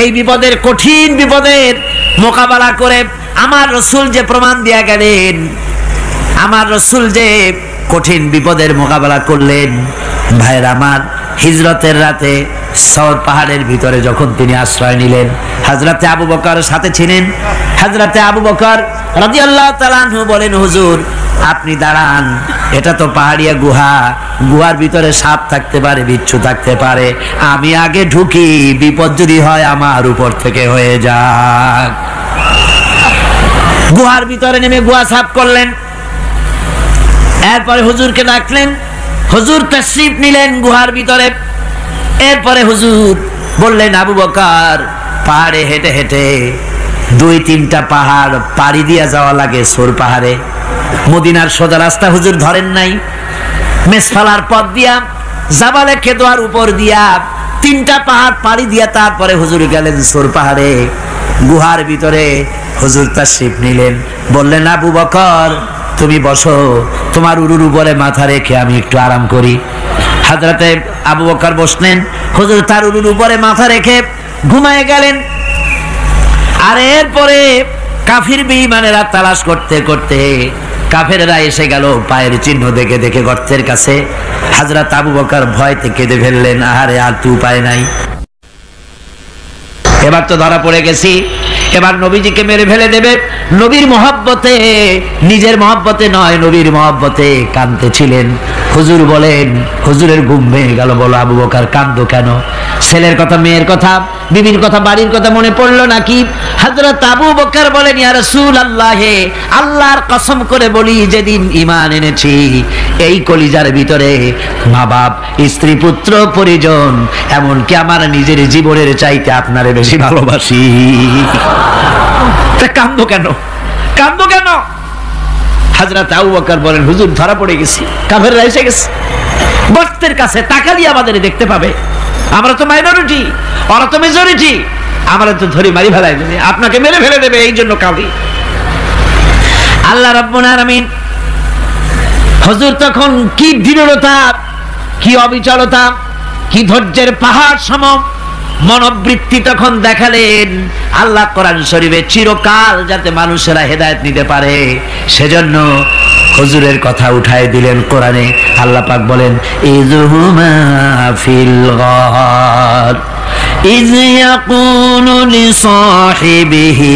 [SPEAKER 1] এই বিপদের, কঠিন বিপদের মোকাবেলা করে আমার রাসূল যে প্রমাণ দিয়া গেলেন, আমার রাসূল যে কঠিন বিপদের মোকাবেলা করলেন, ভাইরা আমার, হিজরতের রাতে সওর পাহাড়ের ভিতরে যখন তিনি আশ্রয় নিলেন, হযরতে আবু বকর সাথে ছিলেন। হযরতে আবু বকর রাদিয়াল্লাহু তাআলা আনহু বলেন, হুজুর আপনি দাঁড়ান, এটা তো পাহাড়িয়া গুহা, গুহার ভিতরে সাপ থাকতে পারে, বিচ্ছু থাকতে পারে, আমি আগে ঢুকি, বিপদ যদি হয় আমার উপর থেকে হয়ে যাক। গুহার ভিতরে নেমে গুহা সাফ করলেন। এরপরে হুজুরকে ডাকলেন, হুজুর তাশরীফ নিলেন গুহার ভিতরে। এরপরে হুজুর বললেন, আবু বকর পাহাড়ে হেঁটে হেঁটে 2-3টা পাহাড় পাড়ি দিয়া যাওয়া লাগে সোর পাহাড়ে। মদিনার সোজা রাস্তা হুজুর ধরেন নাই, মেসফালার পথ দিয়া জাবালে কেদোয়ার উপর দিয়া 3টা পাহাড় পাড়ি দিয়া তারপরে হুজুর গেলেন সোর পাহাড়ে। গুহার ভিতরে হুজুর তাশরীফ নিলেন। বললেন, আবু বকর তুমি বসো, তোমার উরুর উপরে মাথা রেখে আমি একটু আরাম করি। হযরতে আবু বকর বসলেন, হুজুর তার উরুর উপরে মাথা রেখে ঘুমায় গেলেন। আর এরপরে কাফির বেঈমানেরা তালাশ করতে করতে কাফেররা এসে গেল পায়ের চিহ্ন দেখে দেখে গর্তের কাছে। হযরত আবু বকর ভয়তে কেঁদে ফেললেন, আহারে আর তো উপায় নাই, এবার তো ধরা পড়ে গেছি, এবার নবীজিকে মেরে ফেলে দেবে। নবীর মহব্বতে, নিজের মহব্বতে নয়, নবীর মহব্বতে কাঁদতেছিলেন। হুজুর বলেন, হুজুরের ঘুম ভেঙে গেল। বলো আবু বকর কাঁদো কেন? ছেলের কথা, মেয়ের কথা, বিবির কথা, বাড়ির কথা মনে পড়লো নাকি? হযরত আবু বকর বলেন, ইয়া রাসূলুল্লাহ, আল্লাহর কসম করে বলি, যেদিন ঈমান এনেছি এই কলিজার ভিতরে মা বাপ, স্ত্রী, পুত্র, পরিজন, এমনকি আমার নিজের জীবনের চাইতে আপনারে বেশি ভালোবাসি। কাঁদো কেন? কাঁদো কেন? হযরত আবু বকর বলেন, হুজুর ধরা পড়ে গেছি, কাফেররা এসে গেছে গর্তের কাছে, তাকালি আমাদের দেখতে পাবে, আমরা তো মাইনরিটি, ওরা তো মেজরিটি, আমরা তো ধরি মারি ফেলাই দেবে, আপনাকে মেরে ফেলে দেবে, এই জন্য কাঁদি। আল্লাহ রাব্বুল আলামিন, হুজুর তখন কি দৃঢ়তা, কি অবিচলতা, কি ধৈর্যের পাহাড় সম মনোবৃত্তি তখন দেখালেন। আল্লাহ কোরআন শরীফে চিরকাল যাতে মানুষেরা হেদায়েত নিতে পারে সেজন্য হুজুরের কথা উঠায় দিলেন কোরআনে। আল্লাহ পাক বলেন, ইযহুমা ফিল গার ইয ইয়াকুলু লিসাহিবিহি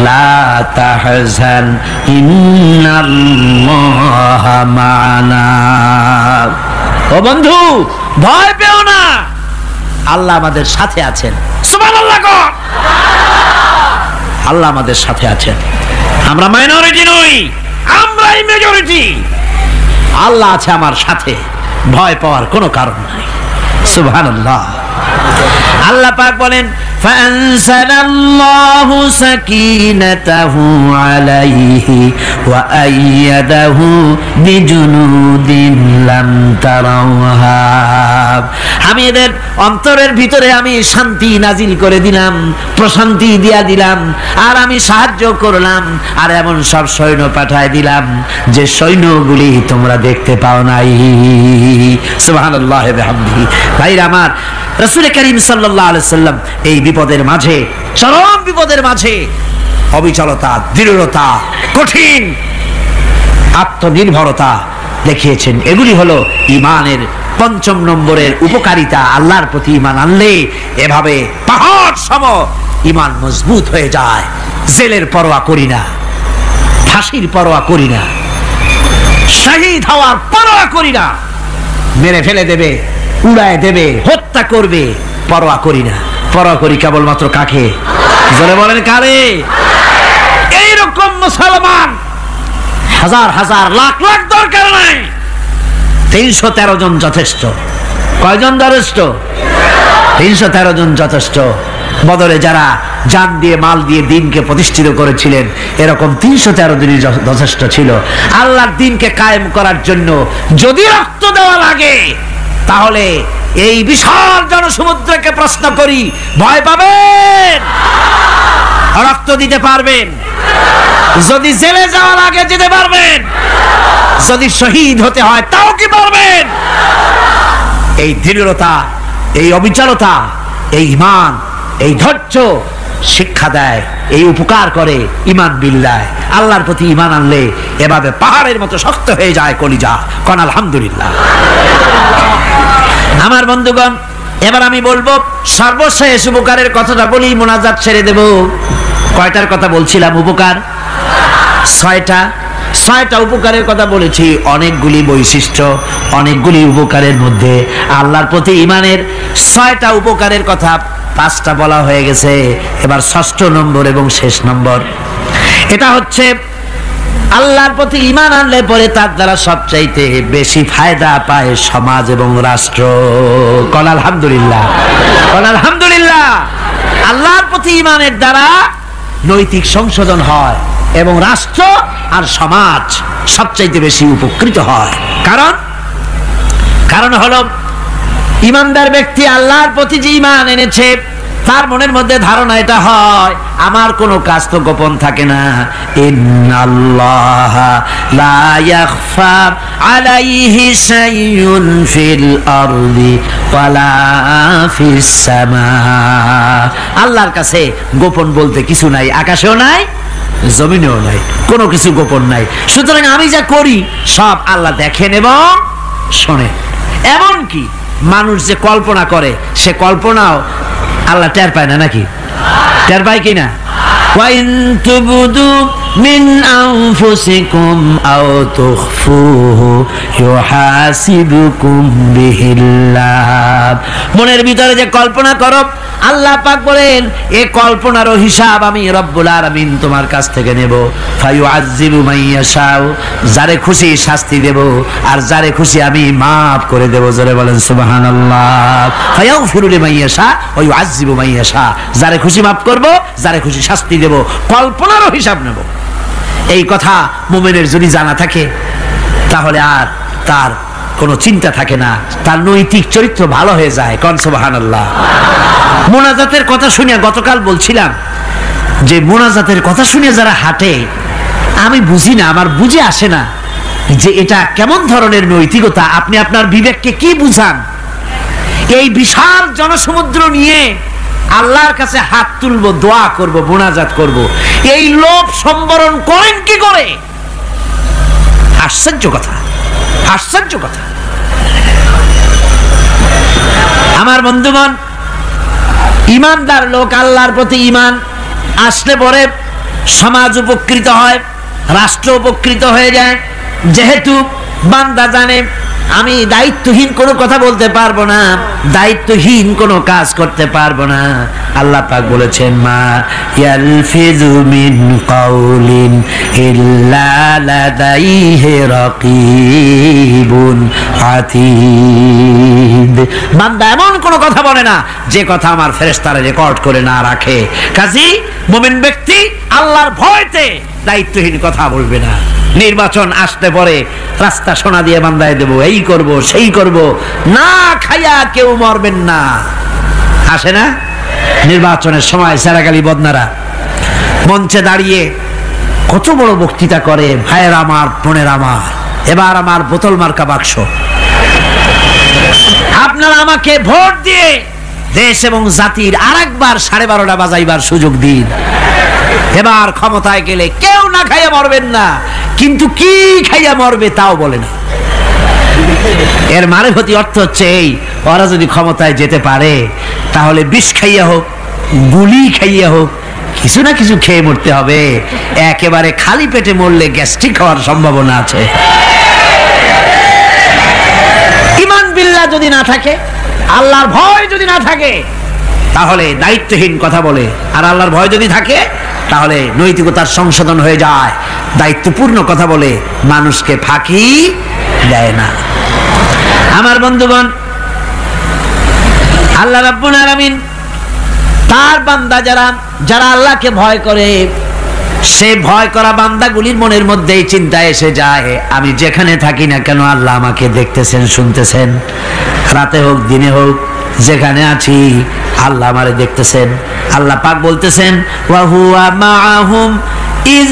[SPEAKER 1] লা তাহজান ইন্নাল্লাহা মা'ানা। ও বন্ধু, ভয় পেও না, আল্লাহ আমাদের সাথে আছেন। সুবহানাল্লাহ কোন? আল্লাহ আমাদের সাথে আছেন। আমরা মাইনরিটি নই, আমরাই মেজরিটি। আল্লাহ আছে আমার সাথে, ভয় পাওয়ার কোনো কারণ নাই। সুবহানাল্লাহ। আল্লাহ পাক বলেন, ফাআনসালাল্লাহু সাকিনাতাহু আলাইহি ওয়া আইয়াদাহু বিজুনুদিন লাম তারাওহা। আমি এদের অন্তরের ভিতরে আমি শান্তি নাজিল করে দিলাম, প্রশান্তি দিয়া দিলাম, আর আমি সাহায্য করলাম, আর এমন সব সৈন্য পাঠায় দিলাম যে সৈন্যগুলি তোমরা দেখতে পাও নাই। সুবহানাল্লাহি ওয়া বিহামদিহি। ভাইরা আমার, রাসূল করিম সাল্লাল্লাহু আলাইহি সাল্লাম এই বিপদের মাঝে, চরম বিপদের মাঝে অবিচলতা, দৃঢ়তা, কঠিন আত্মনির্ভরতা দেখিয়েছেন। এগুলি হলো ঈমানের ৫ম নম্বরের উপকারিতা। আল্লাহর প্রতি ঈমান আনলে এভাবে পাহাড় সম ঈমান মজবুত হয়ে যায়। জেলের পরোয়া করি না, ফাঁসির পরোয়া করি না, শহীদ হওয়ার পরোয়া করি না, মেরে ফেলে দেবে, উড়ায় দেবে, হত্যা করবে, পরোয়া করি না। পরোয়া করি কেবলমাত্র কাকে? জোরে বলেন কারে? এইরকম মুসলমান হাজার হাজার লাখ লাখ দরকার নাই, ৩১৩ জন যথেষ্ট। কয়জন যথেষ্ট? ৩১৩ জন যথেষ্ট। বদরে যারা জান দিয়ে মাল দিয়ে দ্বীনকে প্রতিষ্ঠিত করেছিলেন, এরকম ৩১৩ জনই যথেষ্ট ছিল। আল্লাহর দ্বীনকে কায়েম করার জন্য যদি রক্ত দেওয়া লাগে, তাহলে এই বিশাল জনসমুদ্রকে প্রশ্ন করি, ভয় পাবেন? রক্ত দিতে পারবেন? যদি জেলে যাওয়া লাগে যেতে পারবেন? যদি শহীদ হতে হয় তাও কি পারবেন? এই দৃঢ়তা, এই অবিচলতা, এই ঈমান, এই ধৈর্য শিক্ষা দেয়, এই উপকার করে ঈমান বিল্লাহ। আল্লাহর প্রতি ঈমান আনলে এভাবে পাহাড়ের মতো শক্ত হয়ে যায় কলিজা। কোন আলহামদুলিল্লাহ। আমার বন্ধুগণ, এবার আমি বলবো সর্বশেষ উপকারের কথাটা বলি, মোনাজাত ছেড়ে দেব। কয়টার কথা বলছিলাম? উপকার ৬টা উপকারের কথা বলেছি। অনেকগুলি বৈশিষ্ট্য, অনেকগুলি উপকারের মধ্যে আল্লাহর প্রতি ঈমানের ৬টা উপকারের কথা ৫টা বলা হয়ে গেছে। এবার ৬ষ্ঠ নম্বর এবং শেষ নম্বর, এটা হচ্ছে আল্লাহর প্রতি ঈমান আনলে পরে তার দ্বারা সবচাইতে বেশি ফায়দা পায় সমাজ এবং রাষ্ট্র। কোন আলহামদুলিল্লাহ, কোন আলহামদুলিল্লাহ। আল্লাহর প্রতি ঈমানের দ্বারা নৈতিক সংশোধন হয় এবং রাষ্ট্র আর সমাজ সবচাইতে বেশি উপকৃত হয়। কারণ হলো ঈমানদার ব্যক্তি আল্লাহর প্রতি যে ঈমান এনেছে, তার মনের মধ্যে ধারণা এটা হয়, আমার কোনো কাজ তো গোপন থাকে না। ইন্নাল্লাহা লা ইয়াখফা আলাইহি শাইউন ফিল আরদি ওয়ালা ফিস সামা। আল্লাহর কাছে গোপন বলতে কিছু নাই, আকাশেও নাই, জমিনেও নাই, কোনো কিছু গোপন নাই। সুতরাং আমি যা করি সব আল্লাহ দেখেন এবং শোনেন। এমনকি মানুষ যে কল্পনা করে, সে কল্পনাও আল্লাহ টের পায় না নাকি? টের পায় কিনা? ওয়া ইন তুবদু মিন আনফুসিকুম আও তুখফুহু ইউহাসিবুকুম বিহিল্লাহ। মনের ভিতরে যে কল্পনা করো, আল্লাহ পাক বলেন এই কল্পনারও হিসাব আমি রব্বুল আলামিন তোমার কাছ থেকে নেব। ফায়ুআযযিবু মাইয়াশাউ, যারে খুশি শাস্তি দেব, আর যারে খুশি আমি মাফ করে দেব। জোরে বলেন সুবহানাল্লাহ। ফায়াগফিরু লিমাইয়াশা ওয়া ইউআযযিবু মাইয়াশা, যারে খুশি মাফ করব, যারে খুশি শাস্তি দেব, কল্পনারও হিসাব নেব। এই কথা মুমিনের যদি জানা থাকে, তাহলে আর তার কোনো চিন্তা থাকে না, তার নৈতিক চরিত্র ভালো হয়ে যায়। কোন সুবহানাল্লাহ। মোনাজাতের কথা শুনে গতকাল বলছিলাম যে মোনাজাতের কথা শুনে যারা হাঁটে, আমি বুঝি না, আমার বুঝে আসে না যে এটা কেমন ধরনের নৈতিকতা। আপনি আপনার বিবেককে কি বুঝান? এই বিশাল জনসমুদ্র নিয়ে আল্লাহর কাছে হাত তুলবো, দোয়া করব, মোনাজাত করব, এই লোভ সম্বরণ করেন কি করে? আশ্চর্য কথা, আশ্চর্য কথা। আমার বন্ধুগণ, ঈমানদার লোক, আল্লাহর প্রতি ঈমান আসলে পরে সমাজ উপকৃত হয়, রাষ্ট্র উপকৃত হয়ে যায়। যেহেতু বান্দা জানে আমি দায়িত্বহীন কোনো কথা বলতে পারবো না, দায়িত্বহীন কোনো কাজ করতে পারবো না। আল্লাহ পাক বলেছেন মা ইয়ালফিযু মিন কাউলিন ইল্লা লাদাইহি রাকীবুন আতীদ। বান্দা এমন কোনো কথা বলে না যে কথা আমার ফেরেশতারা রেকর্ড করে না রাখে। কাজী মুমিন ব্যক্তি আল্লাহর ভয়তে দায়িত্বহীন কথা বলবে না। নির্বাচন আসতে পরে রাস্তা সোনা দিয়ে বান্ধায় দেব, এই করব সেই করব, না খাইয়া কেউ মরবেন না। আসে না নির্বাচনের সময় সেরাগালি বদনারা মঞ্চে দাঁড়িয়ে কত বড় বক্তৃতা করে, ভাইয়ের আমার বোনের আমার, এবার আমার বোতল মার্কা বাক্স, আপনারা আমাকে ভোট দিয়ে দেশ এবং জাতির আরেকবার 12:30 বাজাইবার সুযোগ দিন। এবার ক্ষমতায় গেলে কেউ না খাইয়া মরবেন না, কিন্তু কি খাইয়া মরবে তাও বলে না। এর মারফতি অর্থ হচ্ছে এই, ওরা যদি ক্ষমতায় যেতে পারে তাহলে বিষ খাইয়া হোক, গুলি খাইয়া হোক, কিছু না কিছু খেয়ে মরতে হবে। একেবারে খালি পেটে মরলে গ্যাস্ট্রিক হওয়ার সম্ভাবনা আছে। ঈমান বিল্লাহ যদি না থাকে, আল্লাহর ভয় যদি না থাকে, তাহলে দায়িত্বহীন কথা বলে। আর আল্লাহর ভয় যদি থাকে তাহলে নৈতিকতার সংশোধন হয়ে যায়, দায়িত্বপূর্ণ কথা বলে, মানুষকে ফাঁকি দেয় না। আমার বন্ধুগণ, আল্লাহ রাব্বুল আলামিন তার বান্দা যারা আল্লাহকে ভয় করে, সে ভয় করা বান্দাগুলির মনের মধ্যে এই চিন্তা এসে যায়, আমি যেখানে থাকি না কেন আল্লাহ আমাকে দেখতেছেন, শুনতেছেন, রাতে হোক দিনে হোক যেখানে আছি আল্লাহ আমারে দেখতেছেন। আল্লাহ পাক বলতেছেন ওয়া হুয়া মাআহুম ইজ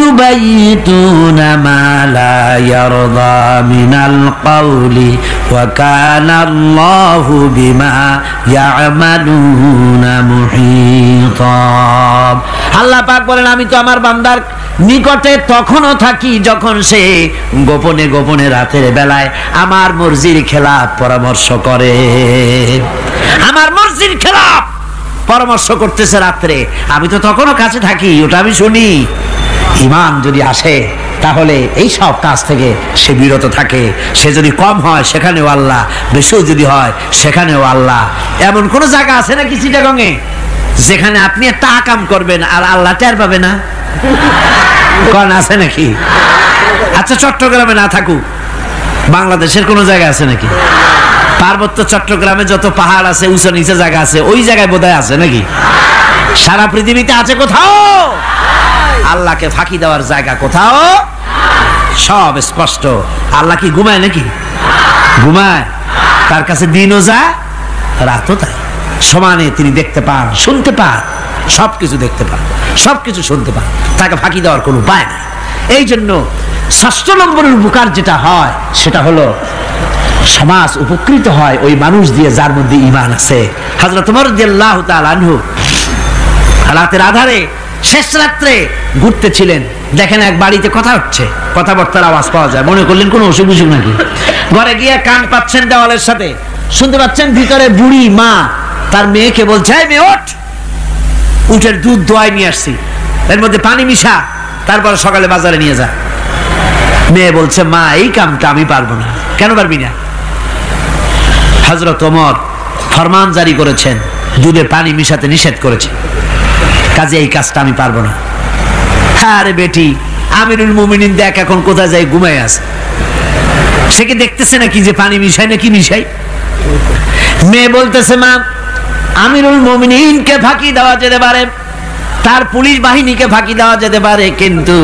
[SPEAKER 1] ইউবাইতুনা মা লা ইয়ারদা মিনাল কাওলি ওয়া কানা আল্লাহু বিমা ইয়ামালুনা মুহীতা। আল্লাহ পাক বলেন আমি তো আমার বান্দার নিকটে তখনও থাকি যখন সে গোপনে গোপনে রাতের বেলায় আমার মর্জির খেলাফ পরামর্শ করে। আমার মর্জির খেলাফ পরামর্শ করতেছে রাত্রে, আমি তো তখনও কাছে থাকি, ওটা আমি শুনি। ঈমান যদি আসে তাহলে এই সব কাজ থেকে সে বিরত থাকে। সে যদি কম হয় সেখানেও আল্লাহ, বেশিও যদি হয় সেখানেও আল্লাহ। এমন কোন জায়গা আছে নাকি চিটাগংয়ে যেখানে আপনি একটা আকাম করবেন আর আল্লাহ টের পাবে না? কোন আছে নাকি? আচ্ছা চট্টগ্রামে না থাকুক, বাংলাদেশের কোন জায়গা আছে নাকি? পার্বত্য চট্টগ্রামে যত পাহাড় আছে, উঁচু নিচে জায়গা আছে, ওই জায়গায় বোধহয় আছে নাকি? সারা পৃথিবীতে আছে কোথাও? আল্লাহকে ফাঁকি দেওয়ার জায়গা কোথাও? সব স্পষ্ট। আল্লাহ কি ঘুমায় নাকি? ঘুমায়? তার কাছে দিনও যায় রাতও তাই, সমানে তিনি দেখতে পান, শুনতে পান, সবকিছু দেখতে পান, সবকিছু শুনতে পান। তাকে ফাঁকি দেওয়ার কোনো উপায় নেই। এই জন্য ৬ষ্ঠ নম্বরের উপকার যেটা হয় সেটা হলো সমাজ উপকৃত হয় ওই মানুষ দিয়ে যার মধ্যে ঈমান আছে। হযরত ওমর রাদিয়াল্লাহু তাআলা আনহু রাতের আধারে শেষ রাত্রে ঘুরতেছিলেন, দেখেন এক বাড়িতে কথা হচ্ছে, কথাবার্তার আওয়াজ পাওয়া যায়, মনে করলেন কোনো অসুখ বিসুখ নাকি। ঘরে গিয়ে কান পাচ্ছেন দেওয়ালের সাথে, শুনতে পাচ্ছেন ভিতরে বুড়ি মা তার মেয়েকে বলছে এই মেয়ে ওঠ, উটের দুধ দোয়াই নিয়ে আসছি, এর মধ্যে পানি মিশা, তারপর সকালে বাজারে নিয়ে যা। মেয়ে বলছে মা এই কামটা আমি পারবো না। কেন পারবি না? হযরত ওমর ফরমান জারি করেছেন, দুধে পানি মিশাতে নিষেধ করেছেন, কাজে এই কাজটা আমি পারবো না। আরে বেটি, আমিরুল মুমিনিন দেখ এখন কোথায় যায়, ঘুমায় আছে, সে কি দেখতেছে নাকি যে পানি মিশাই নাকি মিশাই? মেয়ে বলতেছে মা আমিরুল মুমিনিনকে ফাঁকি দেওয়া যেতে পারে, তার পুলিশ বাহিনীকে ফাঁকি দেওয়া যেতে পারে, কিন্তু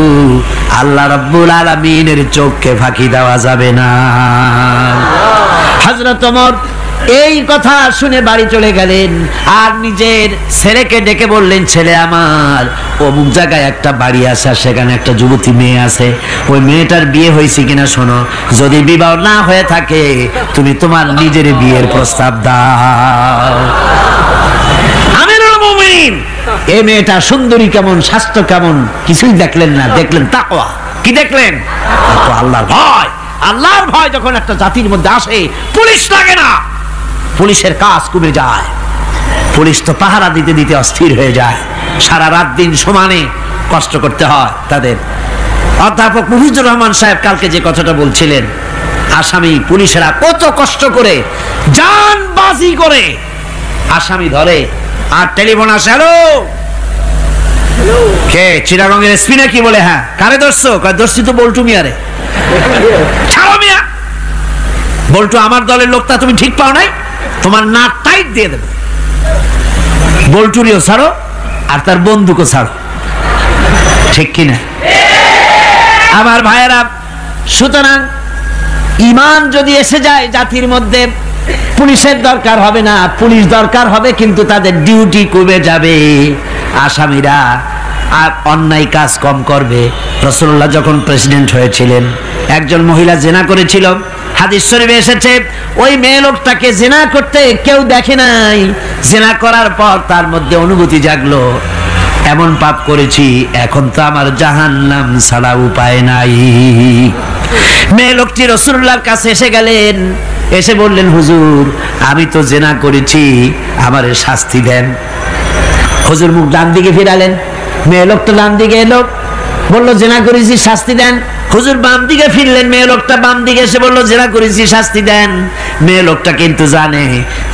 [SPEAKER 1] আল্লাহ রাব্বুল আলামিনের চোখকে ফাঁকি দেওয়া যাবে না। হযরত ওমর এই কথা শুনে বাড়ি চলে গেলেন আর নিজের ছেলেকে ডেকে বললেন ছেলে আমার, অমুক জায়গায় একটা বাড়ি আছে, সেখানে একটা যুবতী মেয়ে আছে, ওই মেয়েটার বিয়ে হয়েছে কিনা শোনো, যদি বিবাহ না হয়ে থাকে তুমি তোমার নিজের বিয়ের প্রস্তাব দাও। আমিরুল মুমিনিন এই মেয়েটা সুন্দরী কেমন, স্বাস্থ্য কেমন কিছুই দেখলেন না, দেখলেন তাকওয়া। কি দেখলেন? আল্লাহর ভয়। আল্লাহর ভয় যখন একটা জাতির মধ্যে আসে, পুলিশ লাগে না, পুলিশের কাজ কমে যায়। পুলিশ তো পাহারা দিতে দিতে অস্থির হয়ে যায়, সারা রাত দিন সমানে কষ্ট করতে হয় তাদের। অধ্যাপক মুফিজুর রহমান সাহেব কালকে যে কথাটা বলছিলেন, আসামি পুলিশেরা কত কষ্ট করে জানবাজি করে আসামি ধরে, আর টেলিফোন আসে, হ্যালো কে চিটাগংয়ের এসপি নাকি? বলে হ্যাঁ। কারে ধরছো? ধরছি তো বল্টু মিয়ারে। ছাড়ো মিয়া, বল্টু আমার দলের লোকটা, তুমি ঠিক পাও নাই, তোমার নাক টাইট দিয়ে দেবে। বল্টুরিও ছাড়ো আর তার বন্দুকও ছাড়ো, ঠিক কিনা? আমার ভাইয়েরা, সুতরাং ঈমান যদি এসে যায় জাতির মধ্যে, পুলিশের দরকার হবে না, পুলিশ দরকার হবে কিন্তু তাদের ডিউটি কমে যাবে, আসামিরা আর অন্যায় কাজ কম করবে। রাসূলুল্লাহ যখন প্রেসিডেন্ট হয়েছিলেন, একজন মহিলা জিনা করেছিল, হাদিস শরীফে এসেছে ওই মেয়ে লোকটাকে জিনা করতে কেউ দেখে নাই, জিনা করার পর তার মধ্যে অনুভূতি জাগলো, এমন পাপ করেছি এখন তো আমার জাহান্নাম ছাড়া উপায় নাই। মেয়ে লোকটি রাসূলুল্লাহর কাছে এসে গেলেন, এসে বললেন, হুজুর আমি তো জিনা করেছি, আমারে শাস্তি দেন। হুজুর মুখ ডান দিকে ফিরালেন, মেয়ে লোকটা ডান দিকে এলো, বললো জিনা করেছি শাস্তি দেন। হুজুর বাম দিকে ফিরলেন, মেয়ে লোকটা বাম দিকে এসে বললো জিনা করেছি শাস্তি দেন। মেয়ে লোকটা কিন্তু জানে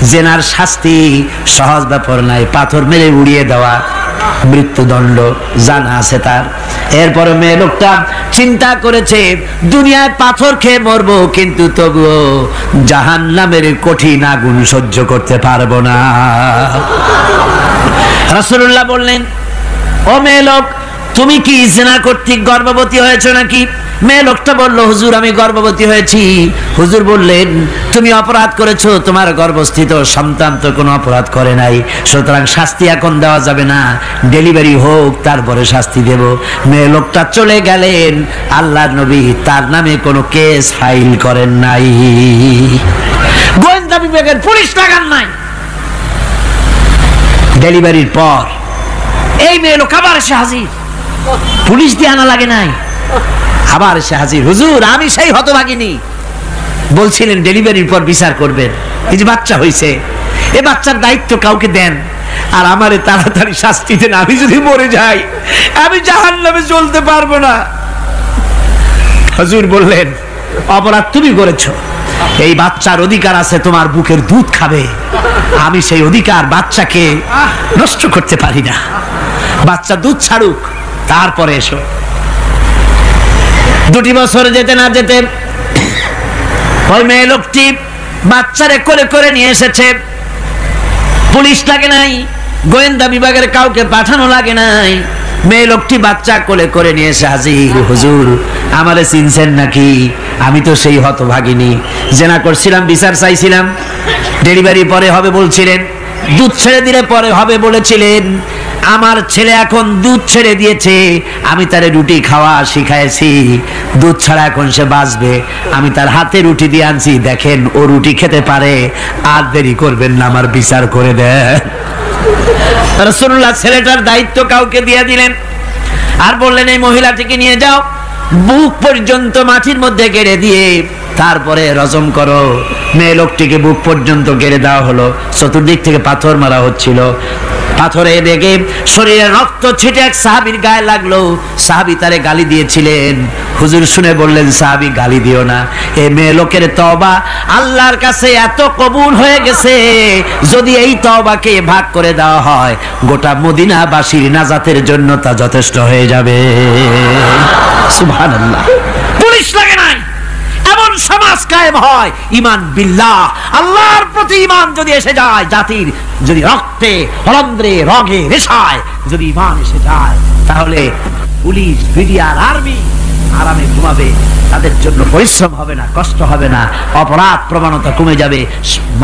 [SPEAKER 1] জিনার শাস্তি সহজ ব্যাপার নাই, পাথর মেরে উড়িয়ে দেওয়া, মৃত্যুদণ্ড জানা আছে তার। এরপরে মেয়ে লোকটা চিন্তা করেছে দুনিয়ায় পাথর খেয়ে মরবো, কিন্তু তবুও জাহান্নামের কঠিন আগুন সহ্য করতে পারবো না। রাসূলুল্লাহ বললেন, ও মেয়ে লোক, তুমি কি জিনা কর্তৃক গর্ভবতী হয়েছো নাকি? মেয়ে লোকটা বলল, হুজুর আমি গর্ভবতী হয়েছি। হুজুর বললেন, তুমি অপরাধ করেছো, তোমার গর্ভস্থিত সন্তান তো কোনো অপরাধ করে নাই, সুতরাং শাস্তি এখন দেওয়া যাবে না, ডেলিভারি হোক তারপরে শাস্তি দেব। মেয়ে লোকটা চলে গেলেন। আল্লাহর নবী তার নামে কোনো কেস ফাইল করেন নাই, গোয়েন্দা বিভাগের পুলিশ লাগান নাই। ডেলিভারির পর এই মেয়ে লোক আবার এসে হাজির, পুলিশ দিয়ে আনা লাগে নাই, আবার এসে হাজির, হুজুর আমি সেই হতভাগিনী, বলছিলেন ডেলিভারির পর বিচার করবেন, এই যে বাচ্চা হয়েছে, এ বাচ্চার দায়িত্ব কাউকে দেন, আর আমারে তাড়াতাড়ি শাস্তি দেন, আমি যদি মরে যাই আমি জাহান্নামে চলতে পারবো না। হুজুর বললেন, অপরাধ তুমি করেছো, এই বাচ্চার অধিকার আছে তোমার বুকের দুধ খাবে, আমি সেই অধিকার বাচ্চাকে নষ্ট করতে পারি না, বাচ্চা দুধ ছাড়ুক তারপরে এসো। 2 বছর যেতে না যেতে ওই মেয়ে লোকটি বাচ্চারে করে করে নিয়ে এসেছে, পুলিশ লাগে নাই, গোয়েন্দা বিভাগের কাউকে পাঠানো লাগে নাই, মেয়ে লোকটি বাচ্চা কোলে করে নিয়ে এসে হাজির, হুজুর আমারে চিনছেন নাকি? আমি তো সেই হতভাগিনী, জিনা করছিলাম, বিচার চাইছিলাম, ডেলিভারি পরে হবে বলছিলেন, দুধ ছেড়ে দিলে পরে হবে বলেছিলেন, আমার ছেলে এখন দুধ ছেড়ে দিয়েছে, আমি তারে রুটি খাওয়া শিখাইছি, দুধ ছাড়া এখন সে বাঁচবে, আমি তার হাতে রুটি দিয়ে আনছি, দেখেন ও রুটি খেতে পারে, আর দেরি করবেন না, আমার বিচার করে দেন। রাসূলুল্লাহ ছেলেটার দায়িত্ব কাউকে দিয়ে দিলেন, আর বললেন এই মহিলাটিকে নিয়ে যাও, বুক পর্যন্ত মাটির মধ্যে গেড়ে দিয়ে তারপরে রজম করো। মেয়ে লোকটিকে বুক পর্যন্ত গেড়ে দেওয়া হলো, চতুর্দিক থেকে পাথর মারা হচ্ছিল, পাথরে বেগে শরীরে রক্ত ছিটে এক সাহাবীর গায়ে লাগলো, সাহাবী তারে গালি দিয়েছিলেন, হুজুর শুনে বললেন সাহাবী গালি দিও না, এই মেয়ে লোকের তওবা আল্লাহর কাছে এত কবুল হয়ে গেছে, যদি এই তওবাকে ভাগ করে দেওয়া হয় গোটা মদিনাবাসীর নাজাতের জন্য তা যথেষ্ট হয়ে যাবে। সুবহানাল্লাহ, পুলিশ লাগে নাই, এমন সমাজ কায়েম হয়, ঈমান বিল্লাহ, আল্লাহর প্রতি ঈমান যদি এসে যায়, জাতির যদি রক্তে রন্ধ্রে রগে রেশায় যদি ঈমান এসে যায়, তাহলে পুলিশ বিডিআর আর্মি আরামে ঘুমাবে, তাদের জন্য পরিশ্রম হবে না, কষ্ট হবে না, অপরাধ প্রবণতা কমে যাবে,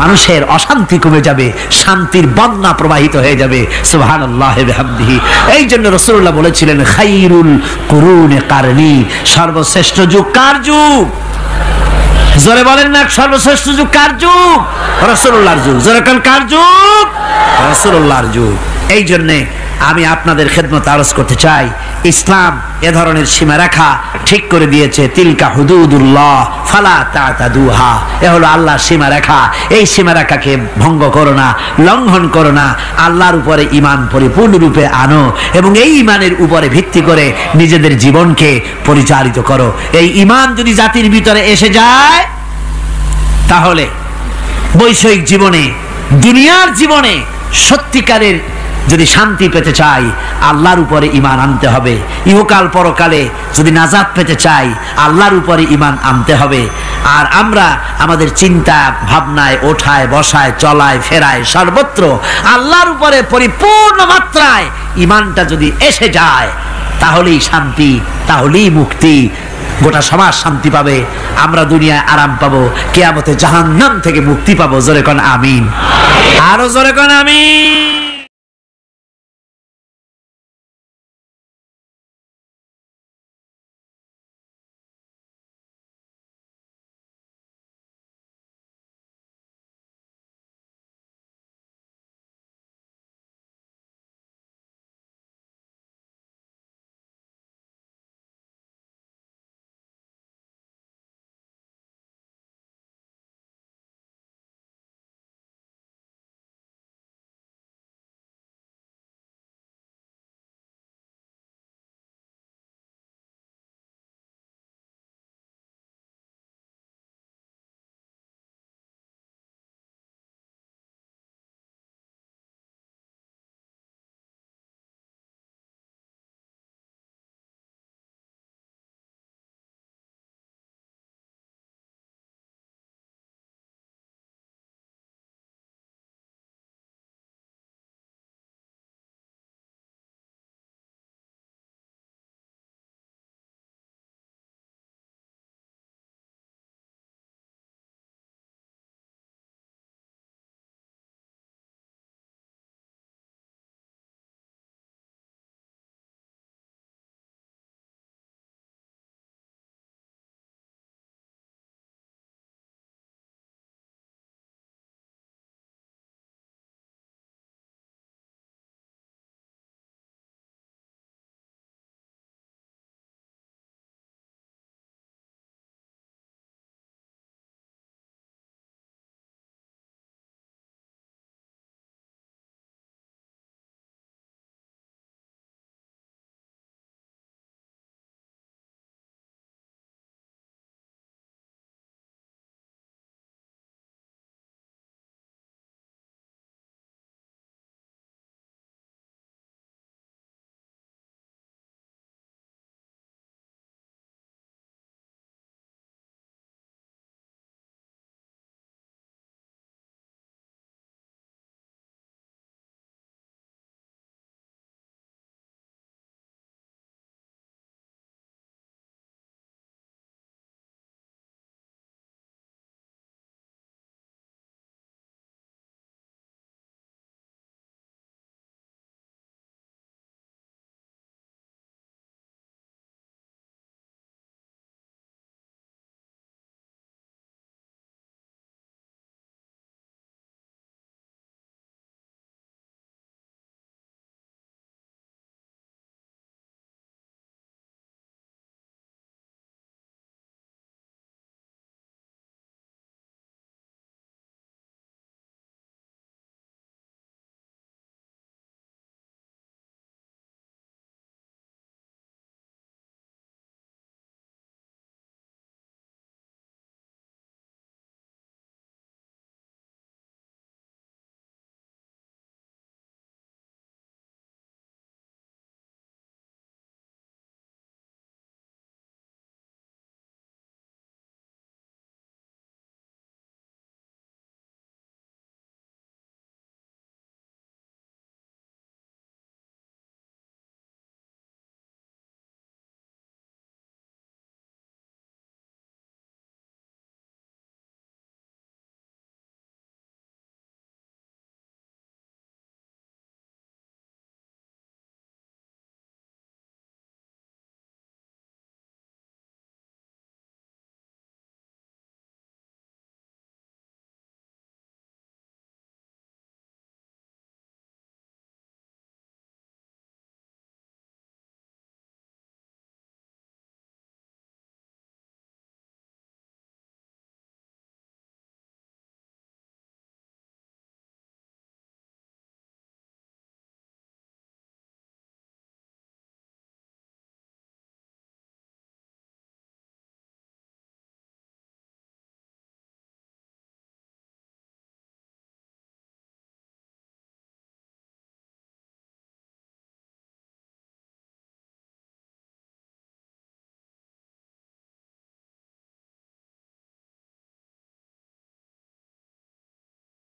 [SPEAKER 1] মানুষের অশান্তি কমে যাবে, শান্তির বন্যা প্রবাহিত হয়ে যাবে। সুবহানাল্লাহি ওয়া বিহামদিহি। এই জন্য রাসূলুল্লাহ বলেছিলেন, খায়রুল কুরুনি কারনি, সর্বশ্রেষ্ঠ যুগ কার যুগ? জোরে বলেন না, সর্বশ্রেষ্ঠ যুগ কার যুগ? রাসূলুল্লাহর যুগ। জোরে কোন কার যুগ? রাসূলুল্লাহর যুগ। এই জন্য আমি আপনাদের খেদমত আরজ করতে চাই, ইসলাম এ ধরনের সীমারেখা ঠিক করে দিয়েছে, তিলকা হুদুদুল্লাহ ফালা তাতাদুহা, এ হলো আল্লাহর সীমারেখা, এই সীমারেখাকে ভঙ্গ করো না, লঙ্ঘন করো না, আল্লাহর উপরে ঈমান পরিপূর্ণরূপে আনো এবং এই ঈমানের উপরে ভিত্তি করে নিজেদের জীবনকে পরিচালিত করো। এই ঈমান যদি জাতির ভিতরে এসে যায়, তাহলে বৈষয়িক জীবনে, দুনিয়ার জীবনে সত্যিকারের যদি শান্তি পেতে চাই, আল্লাহর উপরে ঈমান আনতে হবে। ইহকাল পরকালে যদি নাজাত পেতে চাই, আল্লাহর উপরে ঈমান আনতে হবে। আর আমরা আমাদের চিন্তা ভাবনায়, ওঠায় বসায়, চলায় ফেরায়, সর্বত্র আল্লাহর উপরে পরিপূর্ণ মাত্রায় ঈমানটা যদি এসে যায়, তাহলেই শান্তি, তাহলেই মুক্তি। গোটা সমাজ শান্তি পাবে, আমরা দুনিয়ায় আরাম পাবো, কিয়ামতে জাহান্নাম থেকে মুক্তি পাবো। জোরে কোন আমিন, আরো জোরে কোন আমিন।